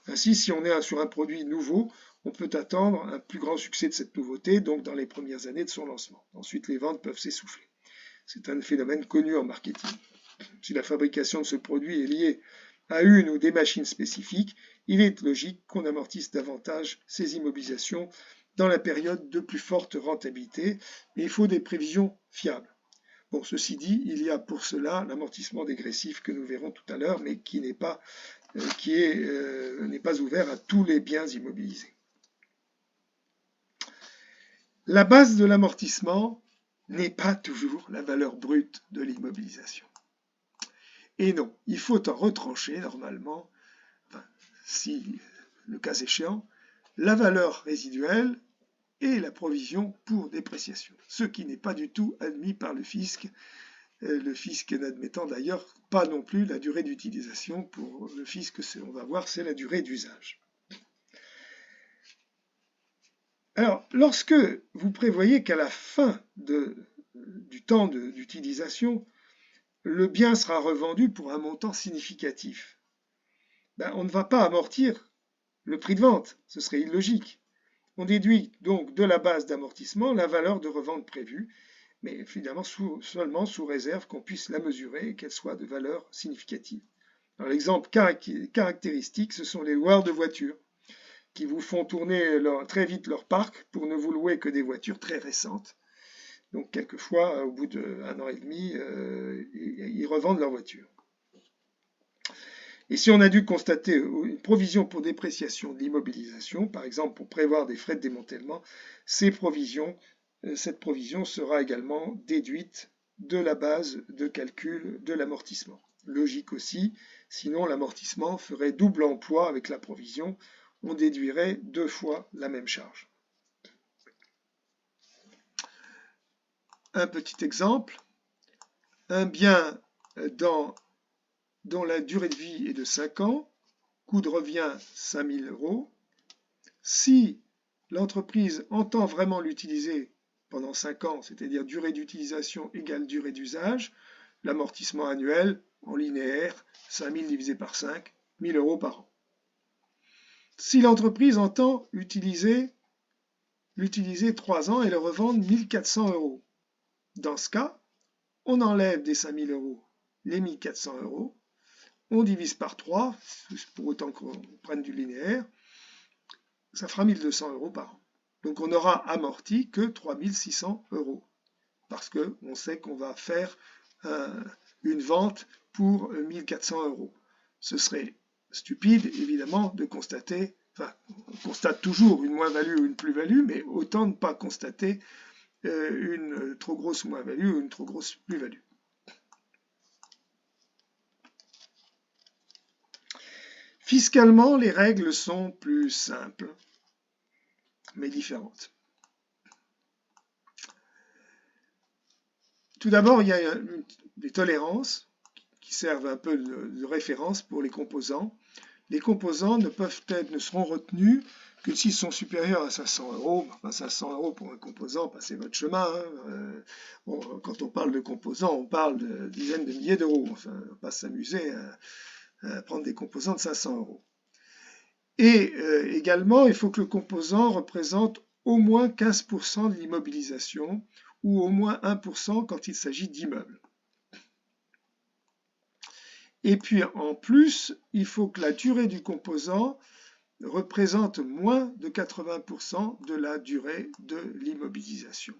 Ainsi, si on est sur un produit nouveau, on peut attendre un plus grand succès de cette nouveauté, donc dans les premières années de son lancement. Ensuite, les ventes peuvent s'essouffler. C'est un phénomène connu en marketing. Si la fabrication de ce produit est liée à une ou des machines spécifiques, il est logique qu'on amortisse davantage ces immobilisations dans la période de plus forte rentabilité, mais il faut des prévisions fiables. Bon, ceci dit, il y a pour cela l'amortissement dégressif que nous verrons tout à l'heure, mais qui n'est pas ouvert à tous les biens immobilisés. La base de l'amortissement n'est pas toujours la valeur brute de l'immobilisation. Et non, il faut en retrancher normalement, si le cas échéant, la valeur résiduelle et la provision pour dépréciation, ce qui n'est pas du tout admis par le fisc n'admettant d'ailleurs pas non plus la durée d'utilisation. Pour le fisc, on va voir, c'est la durée d'usage. Alors, lorsque vous prévoyez qu'à la fin du temps d'utilisation, le bien sera revendu pour un montant significatif, on ne va pas amortir le prix de vente, ce serait illogique. On déduit donc de la base d'amortissement la valeur de revente prévue, mais finalement seulement sous réserve qu'on puisse la mesurer et qu'elle soit de valeur significative. L'exemple caractéristique, ce sont les loueurs de voitures qui vous font tourner très vite leur parc pour ne vous louer que des voitures très récentes. Donc quelquefois, au bout d'1 an et demi, ils revendent leur voiture. Et si on a dû constater une provision pour dépréciation de l'immobilisation, par exemple pour prévoir des frais de démantèlement, cette provision sera également déduite de la base de calcul de l'amortissement. Logique aussi, sinon l'amortissement ferait double emploi avec la provision, on déduirait 2 fois la même charge. Un petit exemple, un bien dont la durée de vie est de 5 ans, coût de revient 5 000 €. Si l'entreprise entend vraiment l'utiliser pendant 5 ans, c'est-à-dire durée d'utilisation égale durée d'usage, l'amortissement annuel en linéaire, 5 000 divisé par 5, 1 000 € par an. Si l'entreprise entend l'utiliser 3 ans et le revendre 1 400 €, dans ce cas, on enlève des 5 000 € les 1 400 €, on divise par 3, pour autant qu'on prenne du linéaire, ça fera 1 200 € par an. Donc on n'aura amorti que 3 600 €, parce qu'on sait qu'on va faire une vente pour 1 400 €. Ce serait stupide, évidemment, de constater, on constate toujours une moins-value ou une plus-value, mais autant ne pas constater une trop grosse moins-value ou une trop grosse plus-value. Fiscalement, les règles sont plus simples, mais différentes. Tout d'abord, il y a des tolérances qui servent un peu de référence pour les composants. Les composants ne seront retenus que s'ils sont supérieurs à 500 €. Enfin, 500 € pour un composant, passez votre chemin. Quand on parle de composants, on parle de dizaines de milliers d'euros. Enfin, on ne va pas s'amuser à prendre des composants de 500 €. Et également, il faut que le composant représente au moins 15% de l'immobilisation ou au moins 1% quand il s'agit d'immeubles. Et puis en plus, il faut que la durée du composant représente moins de 80% de la durée de l'immobilisation,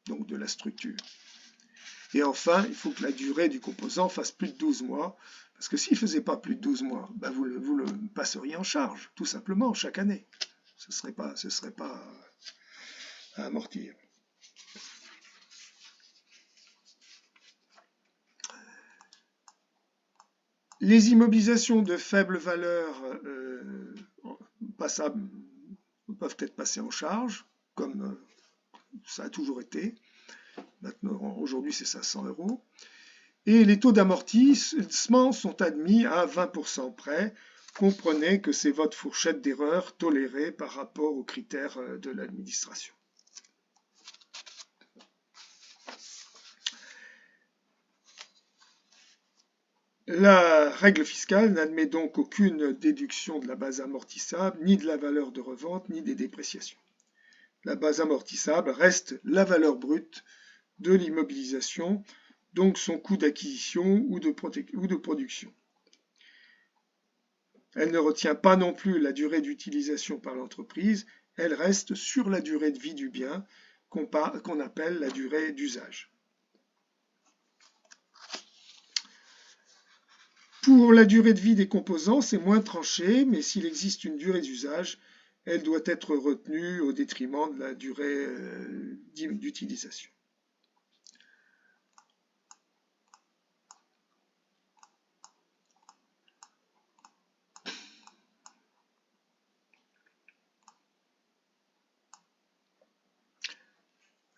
donc de la structure. Et enfin, il faut que la durée du composant fasse plus de 12 mois, parce que s'il ne faisait pas plus de 12 mois, ben vous le passeriez en charge, tout simplement, chaque année. Ce serait pas à amortir. Les immobilisations de faible valeur passables peuvent être passées en charge, comme ça a toujours été. Maintenant, aujourd'hui, c'est 500 €. Et les taux d'amortissement sont admis à 20% près. Comprenez que c'est votre fourchette d'erreur tolérée par rapport aux critères de l'administration. La règle fiscale n'admet donc aucune déduction de la base amortissable, ni de la valeur de revente, ni des dépréciations. La base amortissable reste la valeur brute de l'immobilisation, donc son coût d'acquisition ou de production. Elle ne retient pas non plus la durée d'utilisation par l'entreprise, elle reste sur la durée de vie du bien qu'on appelle la durée d'usage. Pour la durée de vie des composants, c'est moins tranché, mais s'il existe une durée d'usage, elle doit être retenue au détriment de la durée d'utilisation.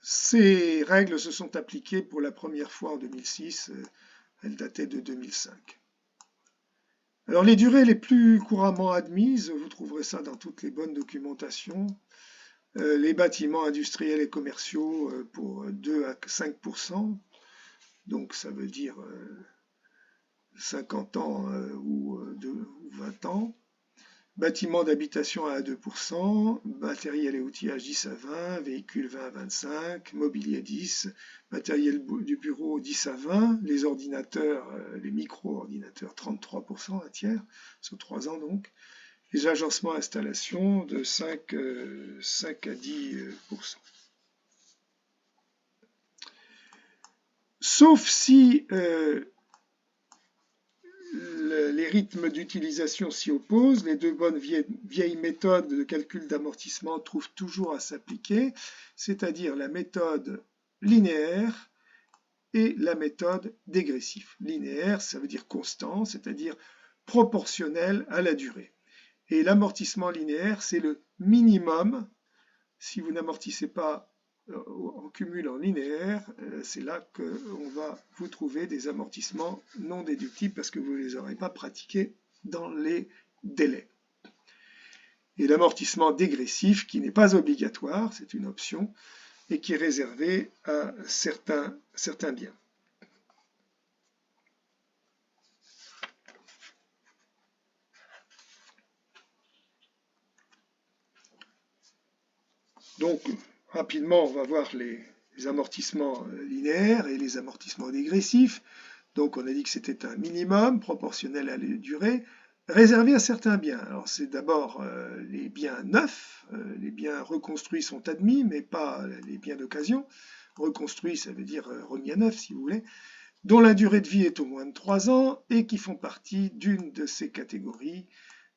Ces règles se sont appliquées pour la première fois en 2006, elles dataient de 2005. Alors les durées les plus couramment admises, vous trouverez ça dans toutes les bonnes documentations, les bâtiments industriels et commerciaux pour 2 à 5%, donc ça veut dire 50 ans ou 20 ans. Bâtiments d'habitation à 2%, matériel et outillage 10 à 20, véhicules 20 à 25, mobilier 10, matériel du bureau 10 à 20, les ordinateurs, les micro-ordinateurs 33%, un tiers, sur 3 ans donc, les agencements installations de 5 à 10%. Sauf si les rythmes d'utilisation s'y opposent, les deux bonnes vieilles méthodes de calcul d'amortissement trouvent toujours à s'appliquer, c'est-à-dire la méthode linéaire et la méthode dégressive. Linéaire, ça veut dire constant, c'est-à-dire proportionnel à la durée. Et l'amortissement linéaire, c'est le minimum. Si vous n'amortissez pas en cumul en linéaire, c'est là qu'on va vous trouver des amortissements non déductibles parce que vous ne les aurez pas pratiqués dans les délais. Et l'amortissement dégressif, qui n'est pas obligatoire, c'est une option, et qui est réservé à certains biens. Donc, rapidement, on va voir les amortissements linéaires et les amortissements dégressifs. Donc, on a dit que c'était un minimum proportionnel à la durée, réservé à certains biens. Alors, c'est d'abord les biens neufs, les biens reconstruits sont admis, mais pas les biens d'occasion. Reconstruits, ça veut dire remis à neuf, si vous voulez, dont la durée de vie est au moins de 3 ans et qui font partie d'une de ces catégories.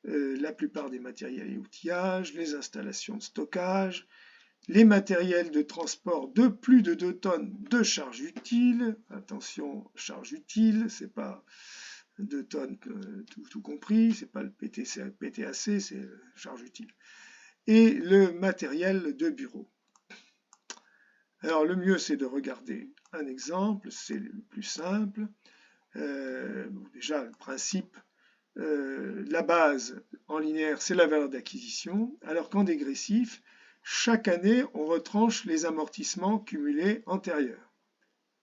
La plupart des matériels et outillages, les installations de stockage, les matériels de transport de plus de 2 tonnes de charge utile. Attention, charge utile, c'est pas 2 tonnes tout compris, c'est pas le PTAC, c'est charge utile. Et le matériel de bureau. Alors le mieux c'est de regarder un exemple, c'est le plus simple. Déjà le principe, la base en linéaire c'est la valeur d'acquisition, alors qu'en dégressif, chaque année, on retranche les amortissements cumulés antérieurs.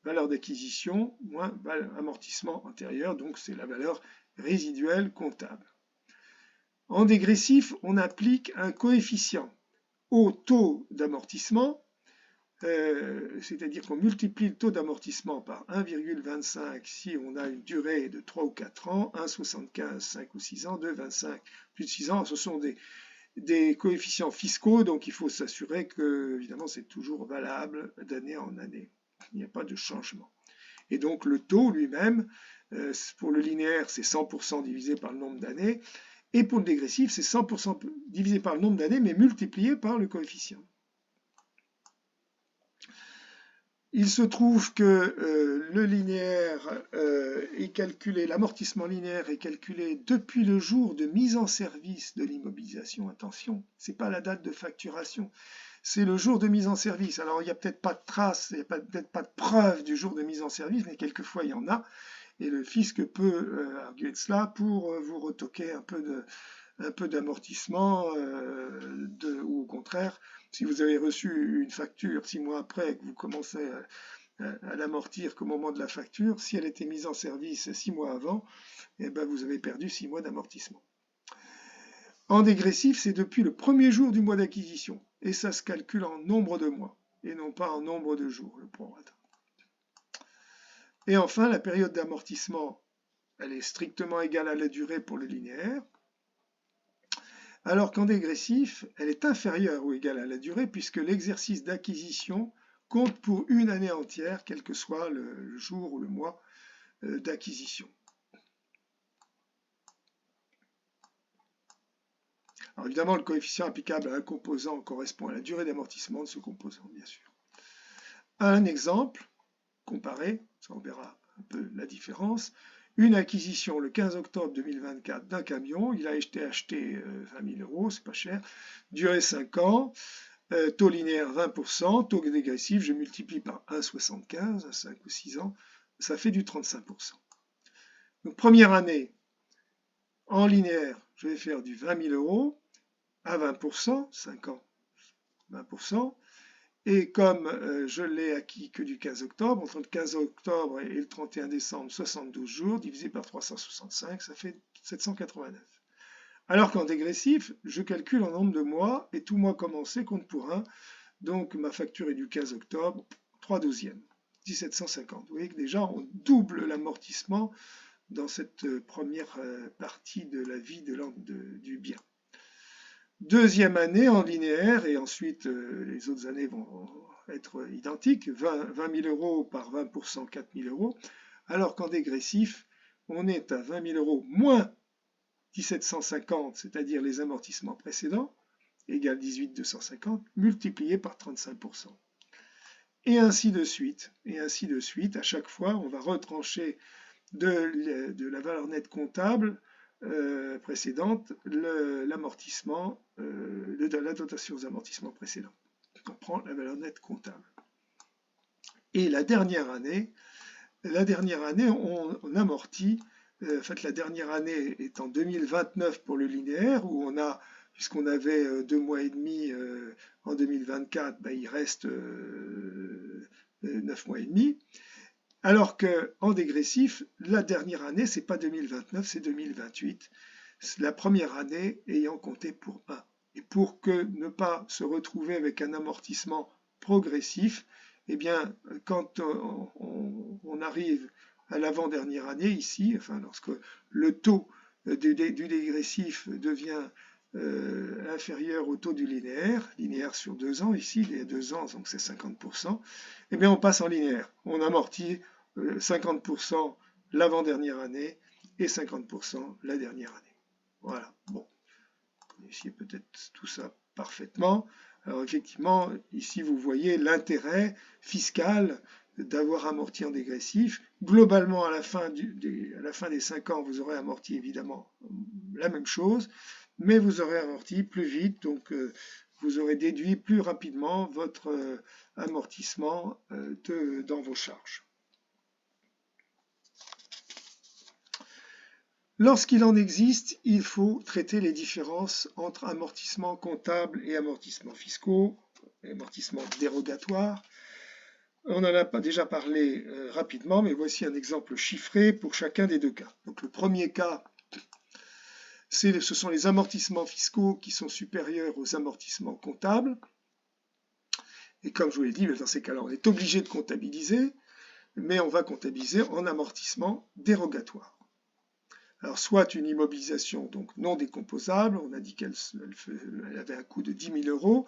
Valeur d'acquisition moins amortissement antérieur, donc c'est la valeur résiduelle comptable. En dégressif, on applique un coefficient au taux d'amortissement c'est-à-dire qu'on multiplie le taux d'amortissement par 1,25 si on a une durée de 3 ou 4 ans, 1,75, 5 ou 6 ans, 2,25, plus de 6 ans. Ce sont des coefficients fiscaux, donc il faut s'assurer que, évidemment, c'est toujours valable d'année en année. Il n'y a pas de changement. Et donc le taux lui-même, pour le linéaire, c'est 100% divisé par le nombre d'années, et pour le dégressif, c'est 100% divisé par le nombre d'années, mais multiplié par le coefficient. Il se trouve que le linéaire est calculé, l'amortissement linéaire est calculé depuis le jour de mise en service de l'immobilisation. Attention, ce n'est pas la date de facturation, c'est le jour de mise en service. Alors il n'y a peut-être pas de trace, il n'y a peut-être pas de preuve du jour de mise en service, mais quelquefois il y en a. Et le fisc peut arguer de cela pour vous retoquer un peu d'amortissement, ou au contraire, si vous avez reçu une facture 6 mois après et que vous commencez à l'amortir qu'au moment de la facture, si elle était mise en service 6 mois avant, eh ben vous avez perdu 6 mois d'amortissement. En dégressif, c'est depuis le premier jour du mois d'acquisition, et ça se calcule en nombre de mois, et non pas en nombre de jours, le prorata. Et enfin, la période d'amortissement, elle est strictement égale à la durée pour le linéaire, alors qu'en dégressif, elle est inférieure ou égale à la durée puisque l'exercice d'acquisition compte pour une année entière, quel que soit le jour ou le mois d'acquisition. Alors évidemment, le coefficient applicable à un composant correspond à la durée d'amortissement de ce composant, bien sûr. Un exemple comparé, ça on verra un peu la différence. Une acquisition le 15 octobre 2024 d'un camion, il a été acheté 20 000 euros, c'est pas cher, durée 5 ans, taux linéaire 20%, taux dégressif, je multiplie par 1,75 à 5 ou 6 ans, ça fait du 35%. Donc première année, en linéaire, je vais faire du 20 000 euros à 20%, 5 ans, 20%. Et comme je l'ai acquis que du 15 octobre, entre le 15 octobre et le 31 décembre, 72 jours, divisé par 365, ça fait 789. Alors qu'en dégressif, je calcule en nombre de mois, et tout mois commencé compte pour 1. Donc ma facture est du 15 octobre, 3/12e, 1750. Vous voyez que déjà on double l'amortissement dans cette première partie de la vie du bien. Deuxième année en linéaire, et ensuite les autres années vont être identiques, 20 000 euros par 20%, 4 000 euros, alors qu'en dégressif, on est à 20 000 euros moins 1750, c'est-à-dire les amortissements précédents, égale 18 250, multiplié par 35%. Et ainsi de suite, à chaque fois, on va retrancher de la valeur nette comptable précédente l'amortissement de la dotation aux amortissements précédents. On prend la valeur nette comptable. Et la dernière année, on amortit, en fait la dernière année est en 2029 pour le linéaire, où on a, puisqu'on avait 2 mois et demi en 2024, ben, il reste 9 mois et demi. Alors qu'en dégressif, la dernière année, c'est pas 2029, c'est 2028. La première année ayant compté pour 1. Et pour que ne pas se retrouver avec un amortissement progressif, eh bien, quand on arrive à l'avant-dernière année, ici, enfin, lorsque le taux du dégressif devient inférieur au taux du linéaire sur 2 ans, ici, il y a 2 ans, donc c'est 50%, eh bien, on passe en linéaire. On amortit 50% l'avant-dernière année et 50% la dernière année. Voilà, bon, ici peut-être tout ça parfaitement. Alors effectivement, ici vous voyez l'intérêt fiscal d'avoir amorti en dégressif. Globalement, à la fin des 5 ans, vous aurez amorti évidemment la même chose, mais vous aurez amorti plus vite, donc vous aurez déduit plus rapidement votre amortissement dans vos charges. Lorsqu'il en existe, il faut traiter les différences entre amortissements comptables et amortissements fiscaux, amortissements dérogatoires. On en a déjà parlé rapidement, mais voici un exemple chiffré pour chacun des deux cas. Donc le premier cas, ce sont les amortissements fiscaux qui sont supérieurs aux amortissements comptables. Et comme je vous l'ai dit, dans ces cas-là, on est obligé de comptabiliser, mais on va comptabiliser en amortissement dérogatoire. Alors, soit une immobilisation donc non décomposable, on a dit qu'elle avait un coût de 10 000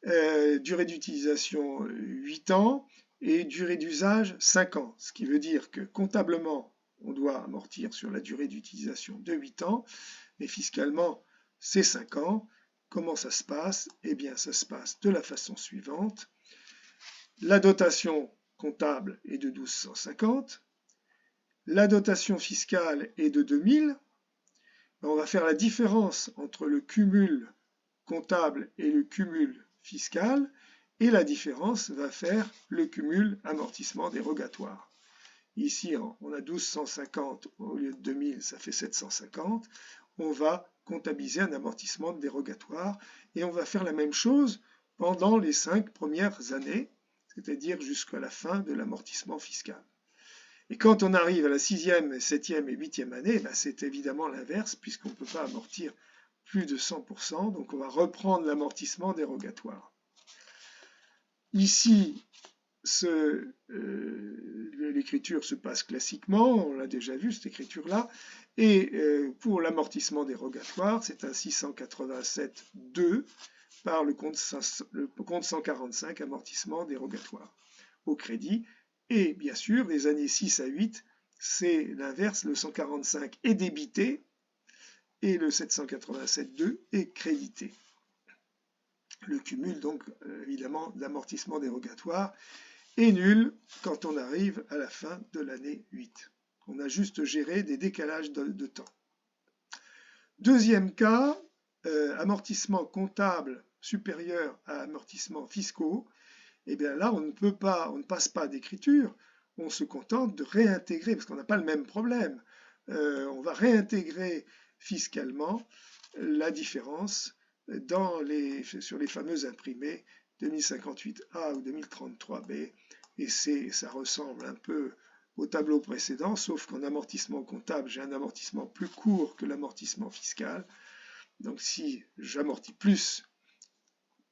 €, durée d'utilisation 8 ans et durée d'usage 5 ans, ce qui veut dire que comptablement, on doit amortir sur la durée d'utilisation de 8 ans, mais fiscalement, c'est 5 ans. Comment ça se passe? Eh bien, ça se passe de la façon suivante. La dotation comptable est de 1250. La dotation fiscale est de 2000. On va faire la différence entre le cumul comptable et le cumul fiscal. Et la différence va faire le cumul amortissement dérogatoire. Ici, on a 1250 au lieu de 2000, ça fait 750. On va comptabiliser un amortissement dérogatoire et on va faire la même chose pendant les 5 premières années, c'est-à-dire jusqu'à la fin de l'amortissement fiscal. Et quand on arrive à la 6e, 7e et 8e année, c'est évidemment l'inverse puisqu'on ne peut pas amortir plus de 100%, donc on va reprendre l'amortissement dérogatoire. Ici, l'écriture se passe classiquement, on l'a déjà vu cette écriture-là, et pour l'amortissement dérogatoire, c'est un 687.2 par le compte 145 amortissement dérogatoire au crédit, et bien sûr, les années 6 à 8, c'est l'inverse, le 145 est débité et le 787.2 est crédité. Le cumul, donc, évidemment, d'amortissement dérogatoire est nul quand on arrive à la fin de l'année 8. On a juste géré des décalages de temps. Deuxième cas, amortissement comptable supérieur à amortissements fiscaux. Et bien là, on ne passe pas d'écriture, on se contente de réintégrer, parce qu'on n'a pas le même problème. On va réintégrer fiscalement la différence sur les fameux imprimés 2058A ou 2033B, et ça ressemble un peu au tableau précédent, sauf qu'en amortissement comptable, j'ai un amortissement plus court que l'amortissement fiscal. Donc si j'amortis plus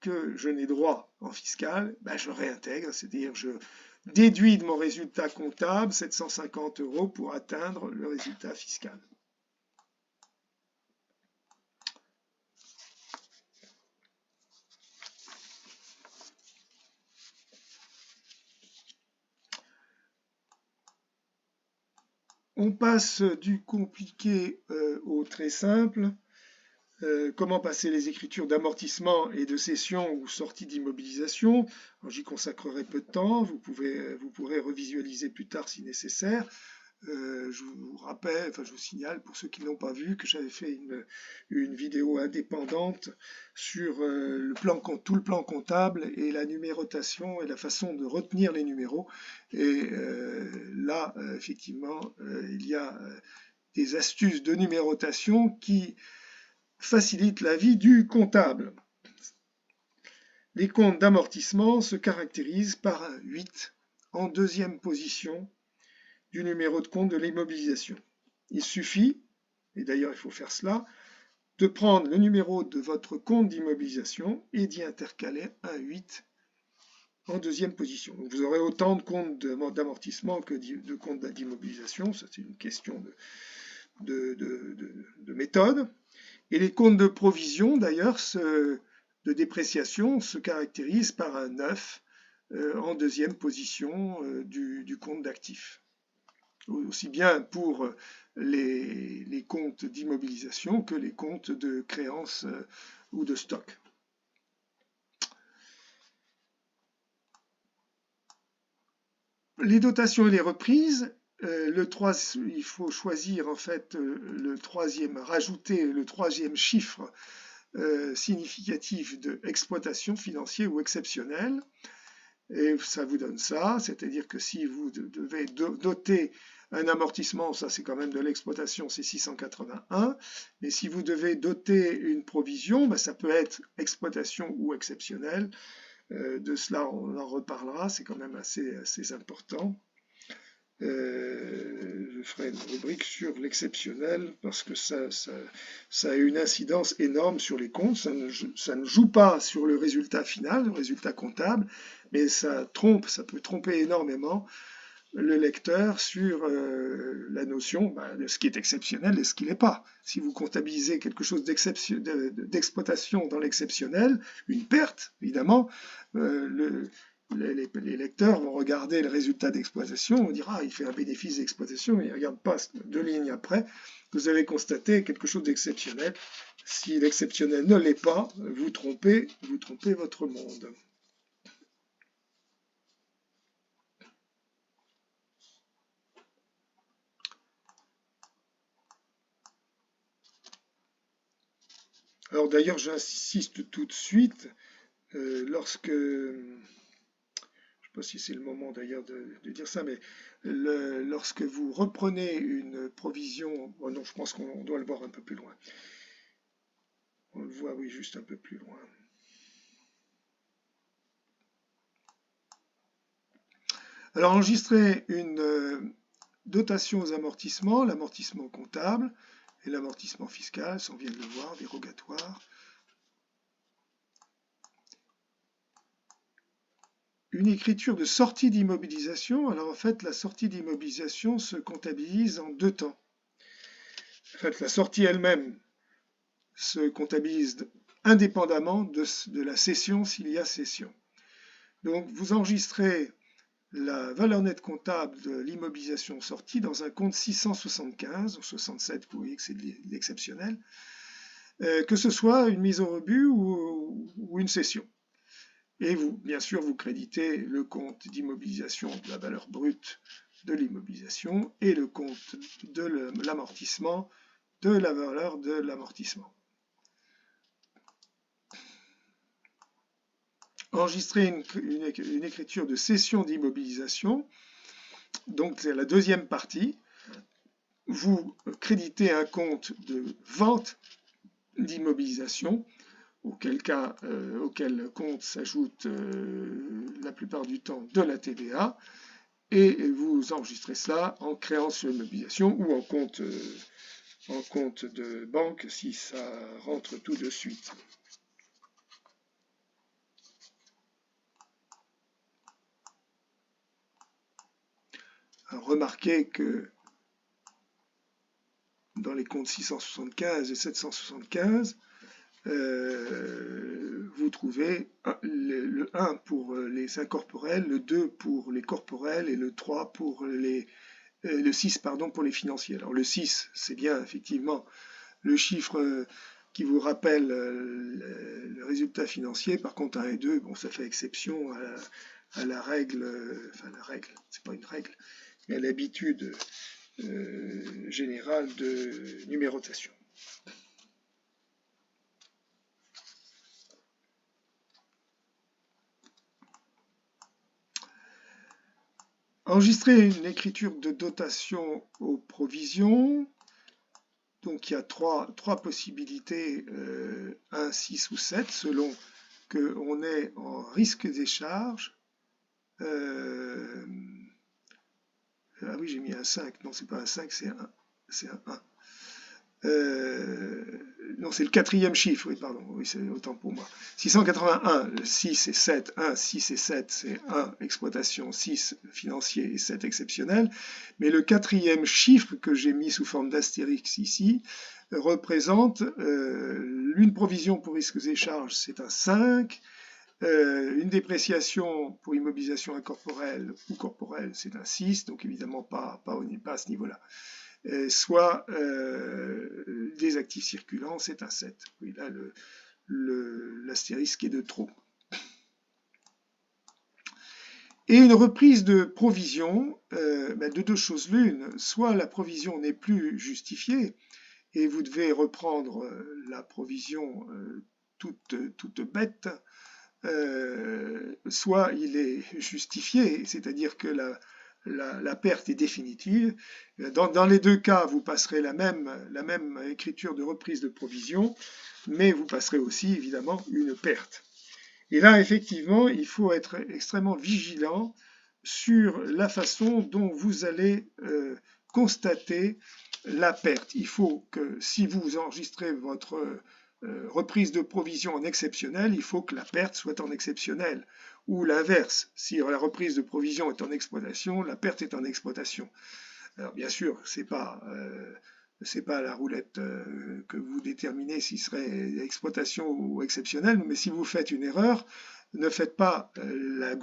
que je n'ai droit en fiscal, je réintègre, c'est-à-dire je déduis de mon résultat comptable 750 € pour atteindre le résultat fiscal. On passe du compliqué au très simple. Comment passer les écritures d'amortissement et de cession ou sortie d'immobilisation. J'y consacrerai peu de temps, vous pourrez revisualiser plus tard si nécessaire. Je vous rappelle, je vous signale pour ceux qui ne l'ont pas vu que j'avais fait une vidéo indépendante sur tout le plan comptable et la numérotation et la façon de retenir les numéros. Et là, effectivement, il y a des astuces de numérotation qui facilitent la vie du comptable. Les comptes d'amortissement se caractérisent par un 8 en deuxième position du numéro de compte de l'immobilisation. Il suffit, et d'ailleurs il faut faire cela, de prendre le numéro de votre compte d'immobilisation et d'y intercaler un 8 en deuxième position. Donc vous aurez autant de comptes d'amortissement que de comptes d'immobilisation, ça c'est une question de méthode. Et les comptes de provision, d'ailleurs, de dépréciation, se caractérisent par un 9 en deuxième position du compte d'actifs. Aussi bien pour les comptes d'immobilisation que les comptes de créances ou de stock. Les dotations et les reprises, il faut choisir en fait rajouter le troisième chiffre significatif de exploitation financière ou exceptionnelle. Et ça vous donne ça, c'est-à-dire que si vous devez doter un amortissement, ça c'est quand même de l'exploitation, c'est 681, mais si vous devez doter une provision, ça peut être exploitation ou exceptionnelle. De cela on en reparlera, c'est quand même assez important. Je je ferai une rubrique sur l'exceptionnel parce que ça a une incidence énorme sur les comptes. Ça ne joue pas sur le résultat final, le résultat comptable, mais ça peut tromper énormément le lecteur sur la notion de ce qui est exceptionnel et ce qui n'est pas. Si vous comptabilisez quelque chose d'exploitation dans l'exceptionnel, une perte, évidemment, les lecteurs vont regarder le résultat d'exploitation, on dira il fait un bénéfice d'exploitation, mais ils ne regardent pas 2 lignes après, vous avez constaté quelque chose d'exceptionnel. Si l'exceptionnel ne l'est pas, vous trompez votre monde. Alors d'ailleurs, j'insiste tout de suite, lorsque, je ne sais pas si c'est le moment d'ailleurs de dire ça, mais lorsque vous reprenez une provision, oh non, je pense qu'on doit le voir un peu plus loin. On le voit, oui, juste un peu plus loin. Alors enregistrer une dotation aux amortissements, l'amortissement comptable et l'amortissement fiscal, ça on vient de le voir, dérogatoire. Une écriture de sortie d'immobilisation. Alors en fait, la sortie d'immobilisation se comptabilise en 2 temps. En fait, la sortie elle-même se comptabilise indépendamment de la cession s'il y a cession. Donc vous enregistrez la valeur nette comptable de l'immobilisation sortie dans un compte 675, ou 67, vous voyez que c'est de l'exceptionnel, que ce soit une mise au rebut ou une cession. Et vous, bien sûr, vous créditez le compte d'immobilisation de la valeur brute de l'immobilisation et le compte de l'amortissement de la valeur de l'amortissement. Enregistrer une écriture de cession d'immobilisation, donc c'est la deuxième partie. Vous créditez un compte de vente d'immobilisation, auquel compte s'ajoute la plupart du temps de la TVA, et vous enregistrez ça en créance sur immobilisation ou en compte de banque si ça rentre tout de suite. Alors, remarquez que dans les comptes 675 et 775, vous trouvez le 1 pour les incorporels, le 2 pour les corporels et le 3 pour le 6 pardon, pour les financiers. Alors le 6, c'est bien effectivement le chiffre qui vous rappelle le résultat financier. Par contre, 1 et 2, bon, ça fait exception à la règle, enfin la règle, c'est pas une règle, mais à l'habitude générale de numérotation. Enregistrer une écriture de dotation aux provisions. Donc il y a trois possibilités, 1, 6 ou 7, selon qu'on est en risque des charges. Ah oui, j'ai mis un 5. Non, c'est pas un 5, c'est un 1. Non, c'est le 4e chiffre, oui, pardon, oui, c'est autant pour moi. 681, 6 et 7, 1, 6 et 7, c'est 1 exploitation, 6 financier et 7 exceptionnel. Mais le 4e chiffre que j'ai mis sous forme d'astérix ici représente une provision pour risques et charges, c'est un 5. Une dépréciation pour immobilisation incorporelle ou corporelle, c'est un 6, donc évidemment pas à ce niveau-là. Soit des actifs circulants, c'est un 7. Oui, là, l'astérisque est de trop. Et une reprise de provision, de 2 choses l'une, soit la provision n'est plus justifiée, et vous devez reprendre la provision toute bête, soit il est justifié, c'est-à-dire que la perte est définitive. Dans les 2 cas, vous passerez la même écriture de reprise de provision, mais vous passerez aussi évidemment une perte. Et là, effectivement, il faut être extrêmement vigilant sur la façon dont vous allez constater la perte. Il faut que si vous enregistrez votre reprise de provision en exceptionnel, il faut que la perte soit en exceptionnel. Ou l'inverse, si la reprise de provision est en exploitation, la perte est en exploitation. Alors bien sûr, c'est pas la roulette que vous déterminez si ce serait exploitation ou exceptionnel, mais si vous faites une erreur, ne faites pas la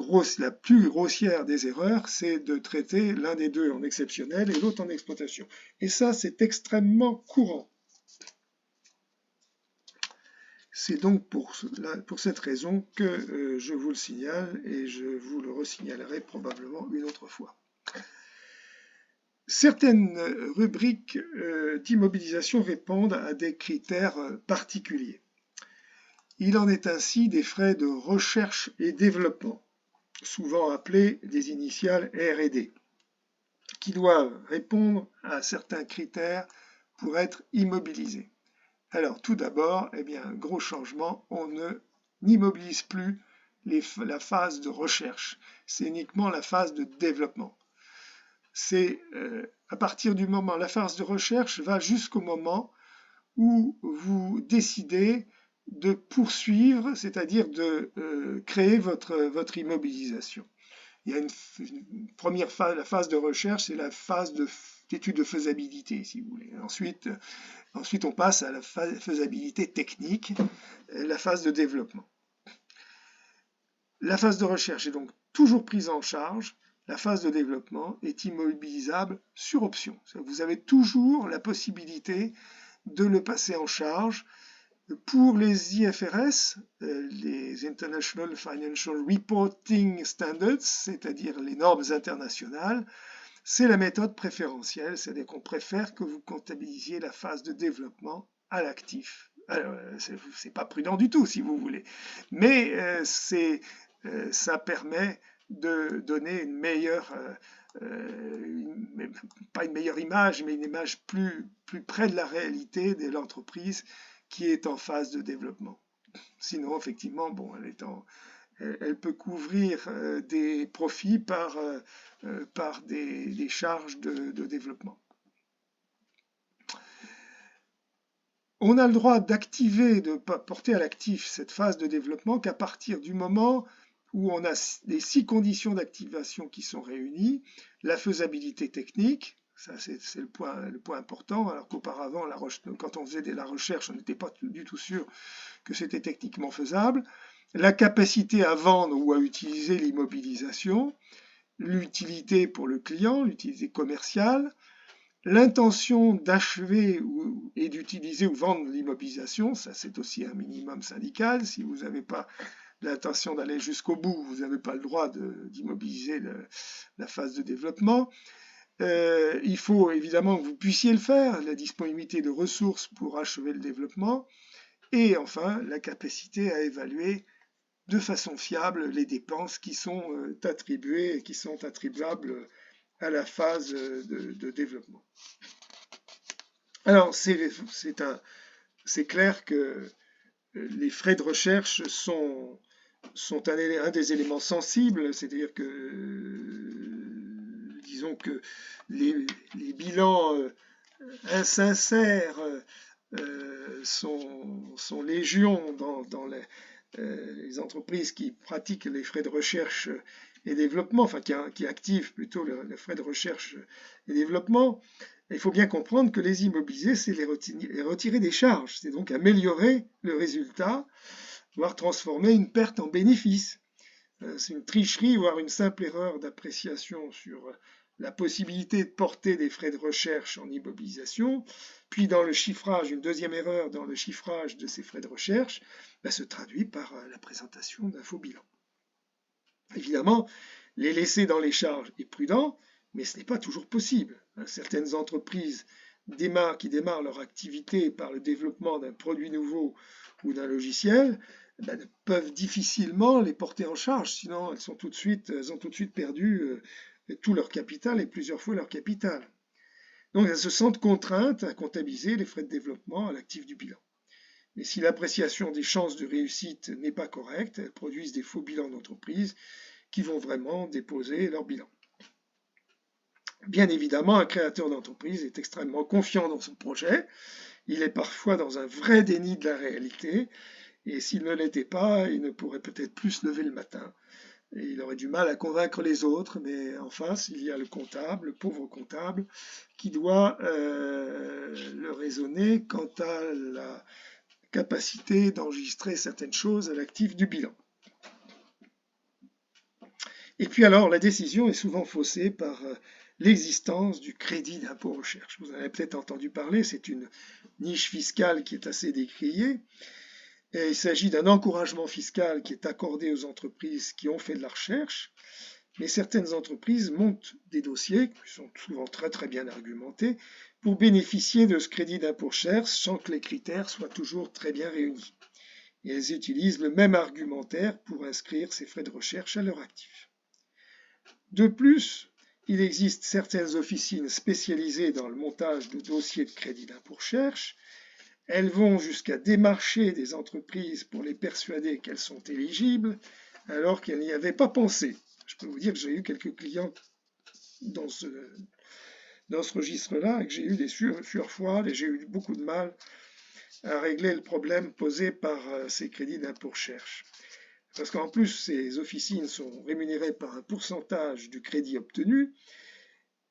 plus grossière des erreurs, c'est de traiter l'un des deux en exceptionnel et l'autre en exploitation. Et ça, c'est extrêmement courant. C'est donc pour cette raison que je vous le signale et je vous le resignalerai probablement une autre fois. Certaines rubriques d'immobilisation répondent à des critères particuliers. Il en est ainsi des frais de recherche et développement, souvent appelés des initiales R&D, qui doivent répondre à certains critères pour être immobilisés. Alors tout d'abord, gros changement, on n'immobilise plus la phase de recherche, c'est uniquement la phase de développement. C'est à partir du moment, la phase de recherche va jusqu'au moment où vous décidez de poursuivre, c'est-à-dire de créer votre immobilisation. Il y a une première phase, la phase de recherche, c'est la phase d'étude de faisabilité, si vous voulez. Ensuite, on passe à la faisabilité technique, la phase de développement. La phase de recherche est donc toujours prise en charge. La phase de développement est immobilisable sur option. Vous avez toujours la possibilité de le passer en charge. Pour les IFRS, les International Financial Reporting Standards, c'est-à-dire les normes internationales, c'est la méthode préférentielle, c'est-à-dire qu'on préfère que vous comptabilisiez la phase de développement à l'actif. C'est pas prudent du tout, si vous voulez, mais ça permet de donner une meilleure, pas une meilleure image, mais une image plus près de la réalité de l'entreprise qui est en phase de développement. Sinon, effectivement, bon, elle peut couvrir des profits par des charges de développement. On a le droit d'activer, de porter à l'actif cette phase de développement qu'à partir du moment où on a les 6 conditions d'activation qui sont réunies, la faisabilité technique, ça c'est le point important, alors qu'auparavant, quand on faisait de la recherche, on n'était pas du tout sûr que c'était techniquement faisable, la capacité à vendre ou à utiliser l'immobilisation, l'utilité pour le client, l'utilité commerciale, l'intention d'achever et d'utiliser ou vendre l'immobilisation, ça c'est aussi un minimum syndical. Si vous n'avez pas l'intention d'aller jusqu'au bout, vous n'avez pas le droit d'immobiliser la phase de développement. Il faut évidemment que vous puissiez le faire, la disponibilité de ressources pour achever le développement, et enfin la capacité à évaluer de façon fiable les dépenses qui sont attribuées et qui sont attribuables à la phase de développement. Alors, c'est clair que les frais de recherche sont un des éléments sensibles, c'est-à-dire que, disons que les bilans insincères sont légion dans les entreprises qui pratiquent les frais de recherche et développement, enfin qui activent plutôt les frais de recherche et développement. Il faut bien comprendre que les immobiliser, c'est les retirer des charges, c'est donc améliorer le résultat, voire transformer une perte en bénéfice. C'est une tricherie, voire une simple erreur d'appréciation sur la possibilité de porter des frais de recherche en immobilisation, puis dans le chiffrage, une deuxième erreur dans le chiffrage de ces frais de recherche, se traduit par la présentation d'un faux bilan. Évidemment, les laisser dans les charges est prudent, mais ce n'est pas toujours possible. Certaines entreprises qui démarrent leur activité par le développement d'un produit nouveau ou d'un logiciel peuvent difficilement les porter en charge, sinon elles ont tout de suite perdu tout leur capital et plusieurs fois leur capital. Donc elles se sentent contraintes à comptabiliser les frais de développement à l'actif du bilan. Mais si l'appréciation des chances de réussite n'est pas correcte, elles produisent des faux bilans d'entreprise qui vont vraiment déposer leur bilan. Bien évidemment, un créateur d'entreprise est extrêmement confiant dans son projet. Il est parfois dans un vrai déni de la réalité. Et s'il ne l'était pas, il ne pourrait peut-être plus se lever le matin. Et il aurait du mal à convaincre les autres, mais en face, il y a le comptable, le pauvre comptable, qui doit le raisonner quant à la capacité d'enregistrer certaines choses à l'actif du bilan. Et puis alors, la décision est souvent faussée par l'existence du crédit d'impôt recherche. Vous en avez peut-être entendu parler, c'est une niche fiscale qui est assez décriée. Et il s'agit d'un encouragement fiscal qui est accordé aux entreprises qui ont fait de la recherche, mais certaines entreprises montent des dossiers, qui sont souvent très très bien argumentés, pour bénéficier de ce crédit d'impôt recherche sans que les critères soient toujours très bien réunis. Et elles utilisent le même argumentaire pour inscrire ces frais de recherche à leur actif. De plus, il existe certaines officines spécialisées dans le montage de dossiers de crédit d'impôt recherche. Elles vont jusqu'à démarcher des entreprises pour les persuader qu'elles sont éligibles, alors qu'elles n'y avaient pas pensé. Je peux vous dire que j'ai eu quelques clients dans ce registre-là et que j'ai eu des surfoires et j'ai eu beaucoup de mal à régler le problème posé par ces crédits d'impôt recherche. Parce qu'en plus, ces officines sont rémunérées par un pourcentage du crédit obtenu,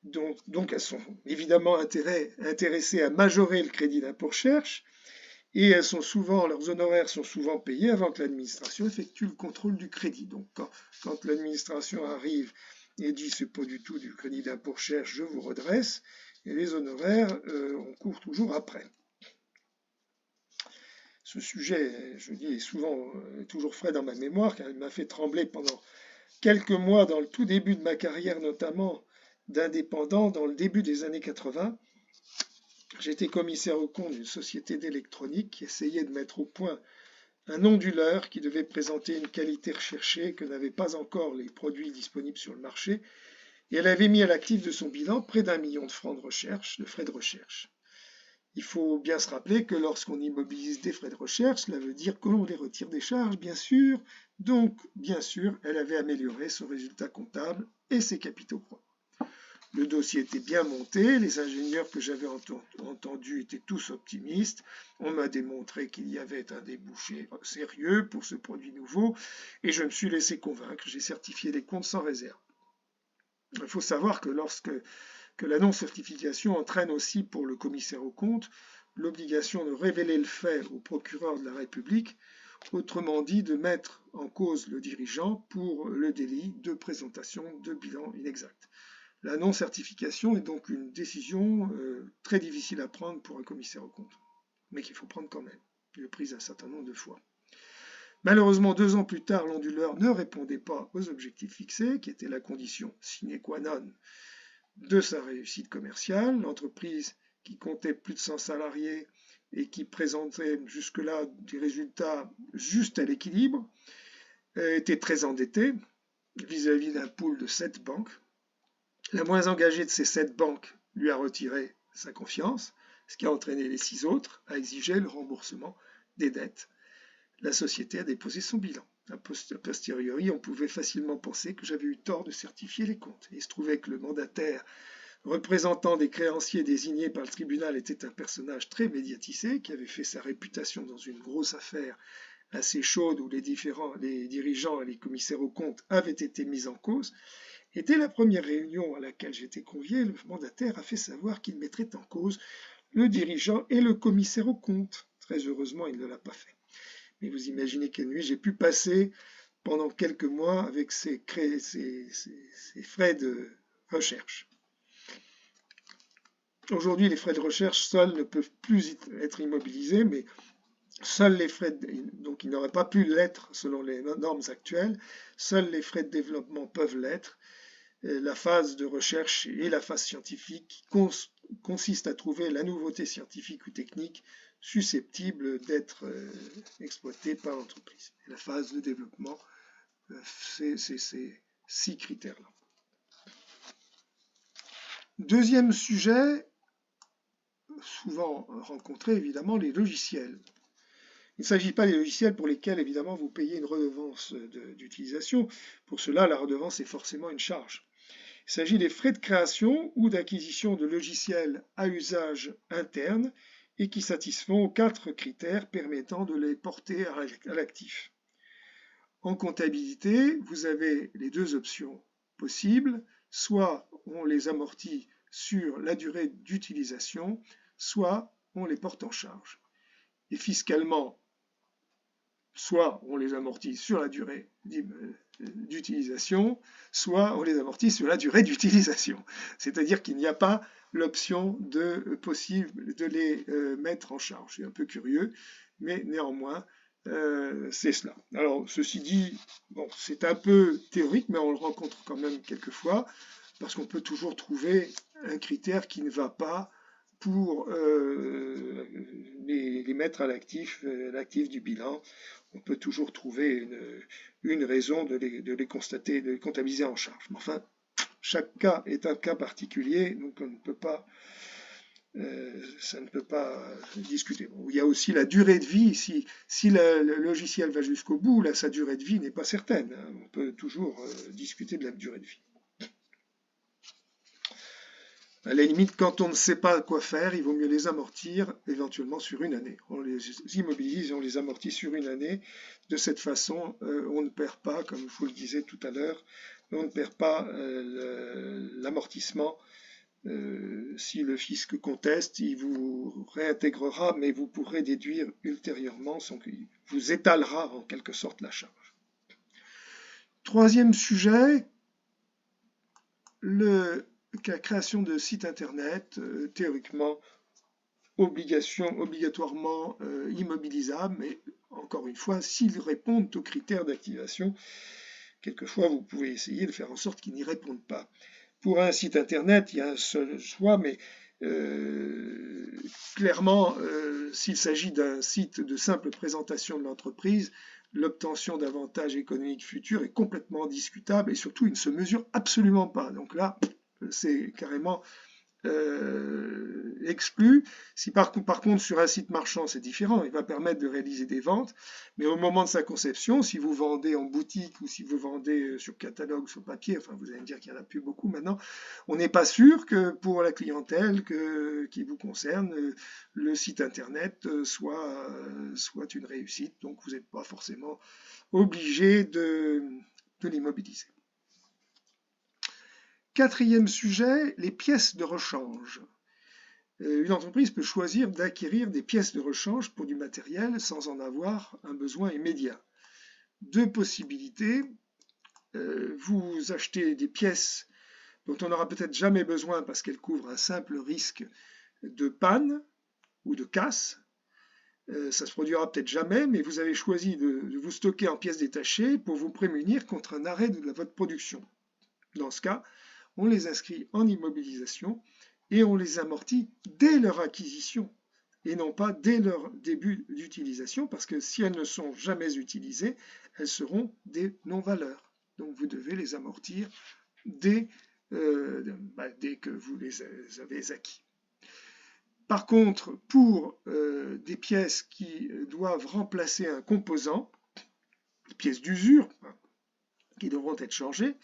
donc elles sont évidemment intéressées à majorer le crédit d'impôt recherche, et leurs honoraires sont souvent payés avant que l'administration effectue le contrôle du crédit. Donc quand l'administration arrive et dit c'est pas du tout du crédit d'impôt recherche, je vous redresse, et les honoraires, on court toujours après. Ce sujet, je dis, est souvent toujours frais dans ma mémoire, car il m'a fait trembler pendant quelques mois dans le tout début de ma carrière, notamment d'indépendant, dans le début des années 80. J'étais commissaire aux comptes d'une société d'électronique qui essayait de mettre au point un onduleur qui devait présenter une qualité recherchée que n'avaient pas encore les produits disponibles sur le marché, et elle avait mis à l'actif de son bilan près d'1 million de francs de frais de recherche. Il faut bien se rappeler que lorsqu'on immobilise des frais de recherche, cela veut dire que l'on les retire des charges, bien sûr. Donc, bien sûr, elle avait amélioré son résultat comptable et ses capitaux propres. Le dossier était bien monté, les ingénieurs que j'avais entendus étaient tous optimistes. On m'a démontré qu'il y avait un débouché sérieux pour ce produit nouveau et je me suis laissé convaincre. J'ai certifié les comptes sans réserve. Il faut savoir que la non-certification entraîne aussi pour le commissaire aux comptes l'obligation de révéler le fait au procureur de la République, autrement dit de mettre en cause le dirigeant pour le délit de présentation de bilan inexact. La non-certification est donc une décision très difficile à prendre pour un commissaire aux comptes, mais qu'il faut prendre quand même. Je l'ai prise un certain nombre de fois. Malheureusement, 2 ans plus tard, l'onduleur ne répondait pas aux objectifs fixés, qui était la condition sine qua non de sa réussite commerciale. L'entreprise qui comptait plus de 100 salariés et qui présentait jusque-là des résultats juste à l'équilibre était très endettée vis-à-vis d'un pool de 7 banques. La moins engagée de ces 7 banques lui a retiré sa confiance, ce qui a entraîné les 6 autres à exiger le remboursement des dettes. La société a déposé son bilan. A posteriori, on pouvait facilement penser que j'avais eu tort de certifier les comptes. Il se trouvait que le mandataire représentant des créanciers désignés par le tribunal était un personnage très médiatisé qui avait fait sa réputation dans une grosse affaire assez chaude où les dirigeants et les commissaires aux comptes avaient été mis en cause. Et dès la première réunion à laquelle j'étais convié, le mandataire a fait savoir qu'il mettrait en cause le dirigeant et le commissaire aux comptes. Très heureusement, il ne l'a pas fait. Mais vous imaginez quelle nuit j'ai pu passer pendant quelques mois avec ces frais de recherche. Aujourd'hui, les frais de recherche seuls ne peuvent plus être immobilisés, mais seuls les frais, donc ils n'auraient pas pu l'être selon les normes actuelles, seuls les frais de développement peuvent l'être. La phase de recherche et la phase scientifique consiste à trouver la nouveauté scientifique ou technique susceptible d'être exploitée par l'entreprise. La phase de développement, c'est ces 6 critères-là. Deuxième sujet, souvent rencontré évidemment, les logiciels. Il ne s'agit pas des logiciels pour lesquels évidemment vous payez une redevance d'utilisation. Pour cela, la redevance est forcément une charge. Il s'agit des frais de création ou d'acquisition de logiciels à usage interne et qui satisfont aux 4 critères permettant de les porter à l'actif. En comptabilité, vous avez les 2 options possibles, soit on les amortit sur la durée d'utilisation, soit on les porte en charge. Et fiscalement, soit on les amortit sur la durée d'utilisation, soit on les amortit sur la durée d'utilisation. C'est-à-dire qu'il n'y a pas l'option possible de les mettre en charge. C'est un peu curieux, mais néanmoins, c'est cela. Alors, ceci dit, bon, c'est un peu théorique, mais on le rencontre quand même quelquefois, parce qu'on peut toujours trouver un critère qui ne va pas pour les mettre à l'actif du bilan. On peut toujours trouver une raison de les constater, de les comptabiliser en charge. Mais enfin, chaque cas est un cas particulier, donc on ne peut pas ça ne peut pas discuter. Bon, il y a aussi la durée de vie. Si le logiciel va jusqu'au bout, là, sa durée de vie n'est pas certaine. On peut toujours discuter de la durée de vie. À la limite, quand on ne sait pas quoi faire, il vaut mieux les amortir éventuellement sur une année. On les immobilise et on les amortit sur une année. De cette façon, on ne perd pas, comme je vous le disais tout à l'heure, on ne perd pas l'amortissement. Si le fisc conteste, il vous réintégrera, mais vous pourrez déduire ultérieurement, il vous étalera en quelque sorte la charge. Troisième sujet, la création de sites internet, théoriquement obligatoirement immobilisables, mais encore une fois, s'ils répondent aux critères d'activation, quelquefois vous pouvez essayer de faire en sorte qu'ils n'y répondent pas. Pour un site internet, il y a un seul choix, mais clairement, s'il s'agit d'un site de simple présentation de l'entreprise, l'obtention d'avantages économiques futurs est complètement discutable et surtout il ne se mesure absolument pas. Donc là, c'est carrément exclu. Si par contre sur un site marchand c'est différent, il va permettre de réaliser des ventes, mais au moment de sa conception, si vous vendez en boutique ou si vous vendez sur catalogue, sur papier, enfin vous allez me dire qu'il n'y en a plus beaucoup maintenant, on n'est pas sûr que pour la clientèle qui vous concerne, le site internet soit une réussite, donc vous n'êtes pas forcément obligé de l'immobiliser. Quatrième sujet, les pièces de rechange. Une entreprise peut choisir d'acquérir des pièces de rechange pour du matériel sans en avoir un besoin immédiat. 2 possibilités. Vous achetez des pièces dont on n'aura peut-être jamais besoin parce qu'elles couvrent un simple risque de panne ou de casse. Ça se produira peut-être jamais, mais vous avez choisi de vous stocker en pièces détachées pour vous prémunir contre un arrêt de votre production. Dans ce cas, on les inscrit en immobilisation et on les amortit dès leur acquisition et non pas dès leur début d'utilisation, parce que si elles ne sont jamais utilisées, elles seront des non-valeurs. Donc vous devez les amortir dès que vous les avez acquis. Par contre, pour des pièces qui doivent remplacer un composant, des pièces d'usure qui devront être changées,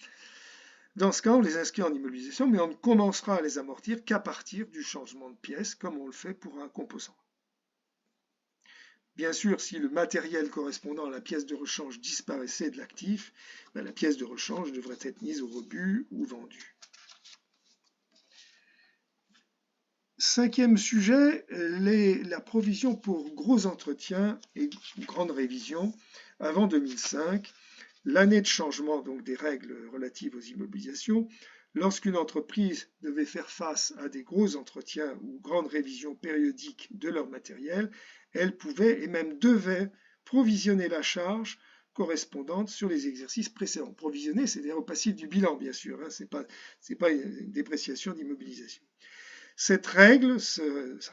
dans ce cas, on les inscrit en immobilisation, mais on ne commencera à les amortir qu'à partir du changement de pièce, comme on le fait pour un composant. Bien sûr, si le matériel correspondant à la pièce de rechange disparaissait de l'actif, la pièce de rechange devrait être mise au rebut ou vendue. 5e sujet, la provision pour gros entretiens et grandes révisions avant 2005. L'année de changement donc des règles relatives aux immobilisations, lorsqu'une entreprise devait faire face à des gros entretiens ou grandes révisions périodiques de leur matériel, elle pouvait et même devait provisionner la charge correspondante sur les exercices précédents. Provisionner, c'est-à-dire au passif du bilan, bien sûr, ce n'est pas une dépréciation d'immobilisation. Cette règle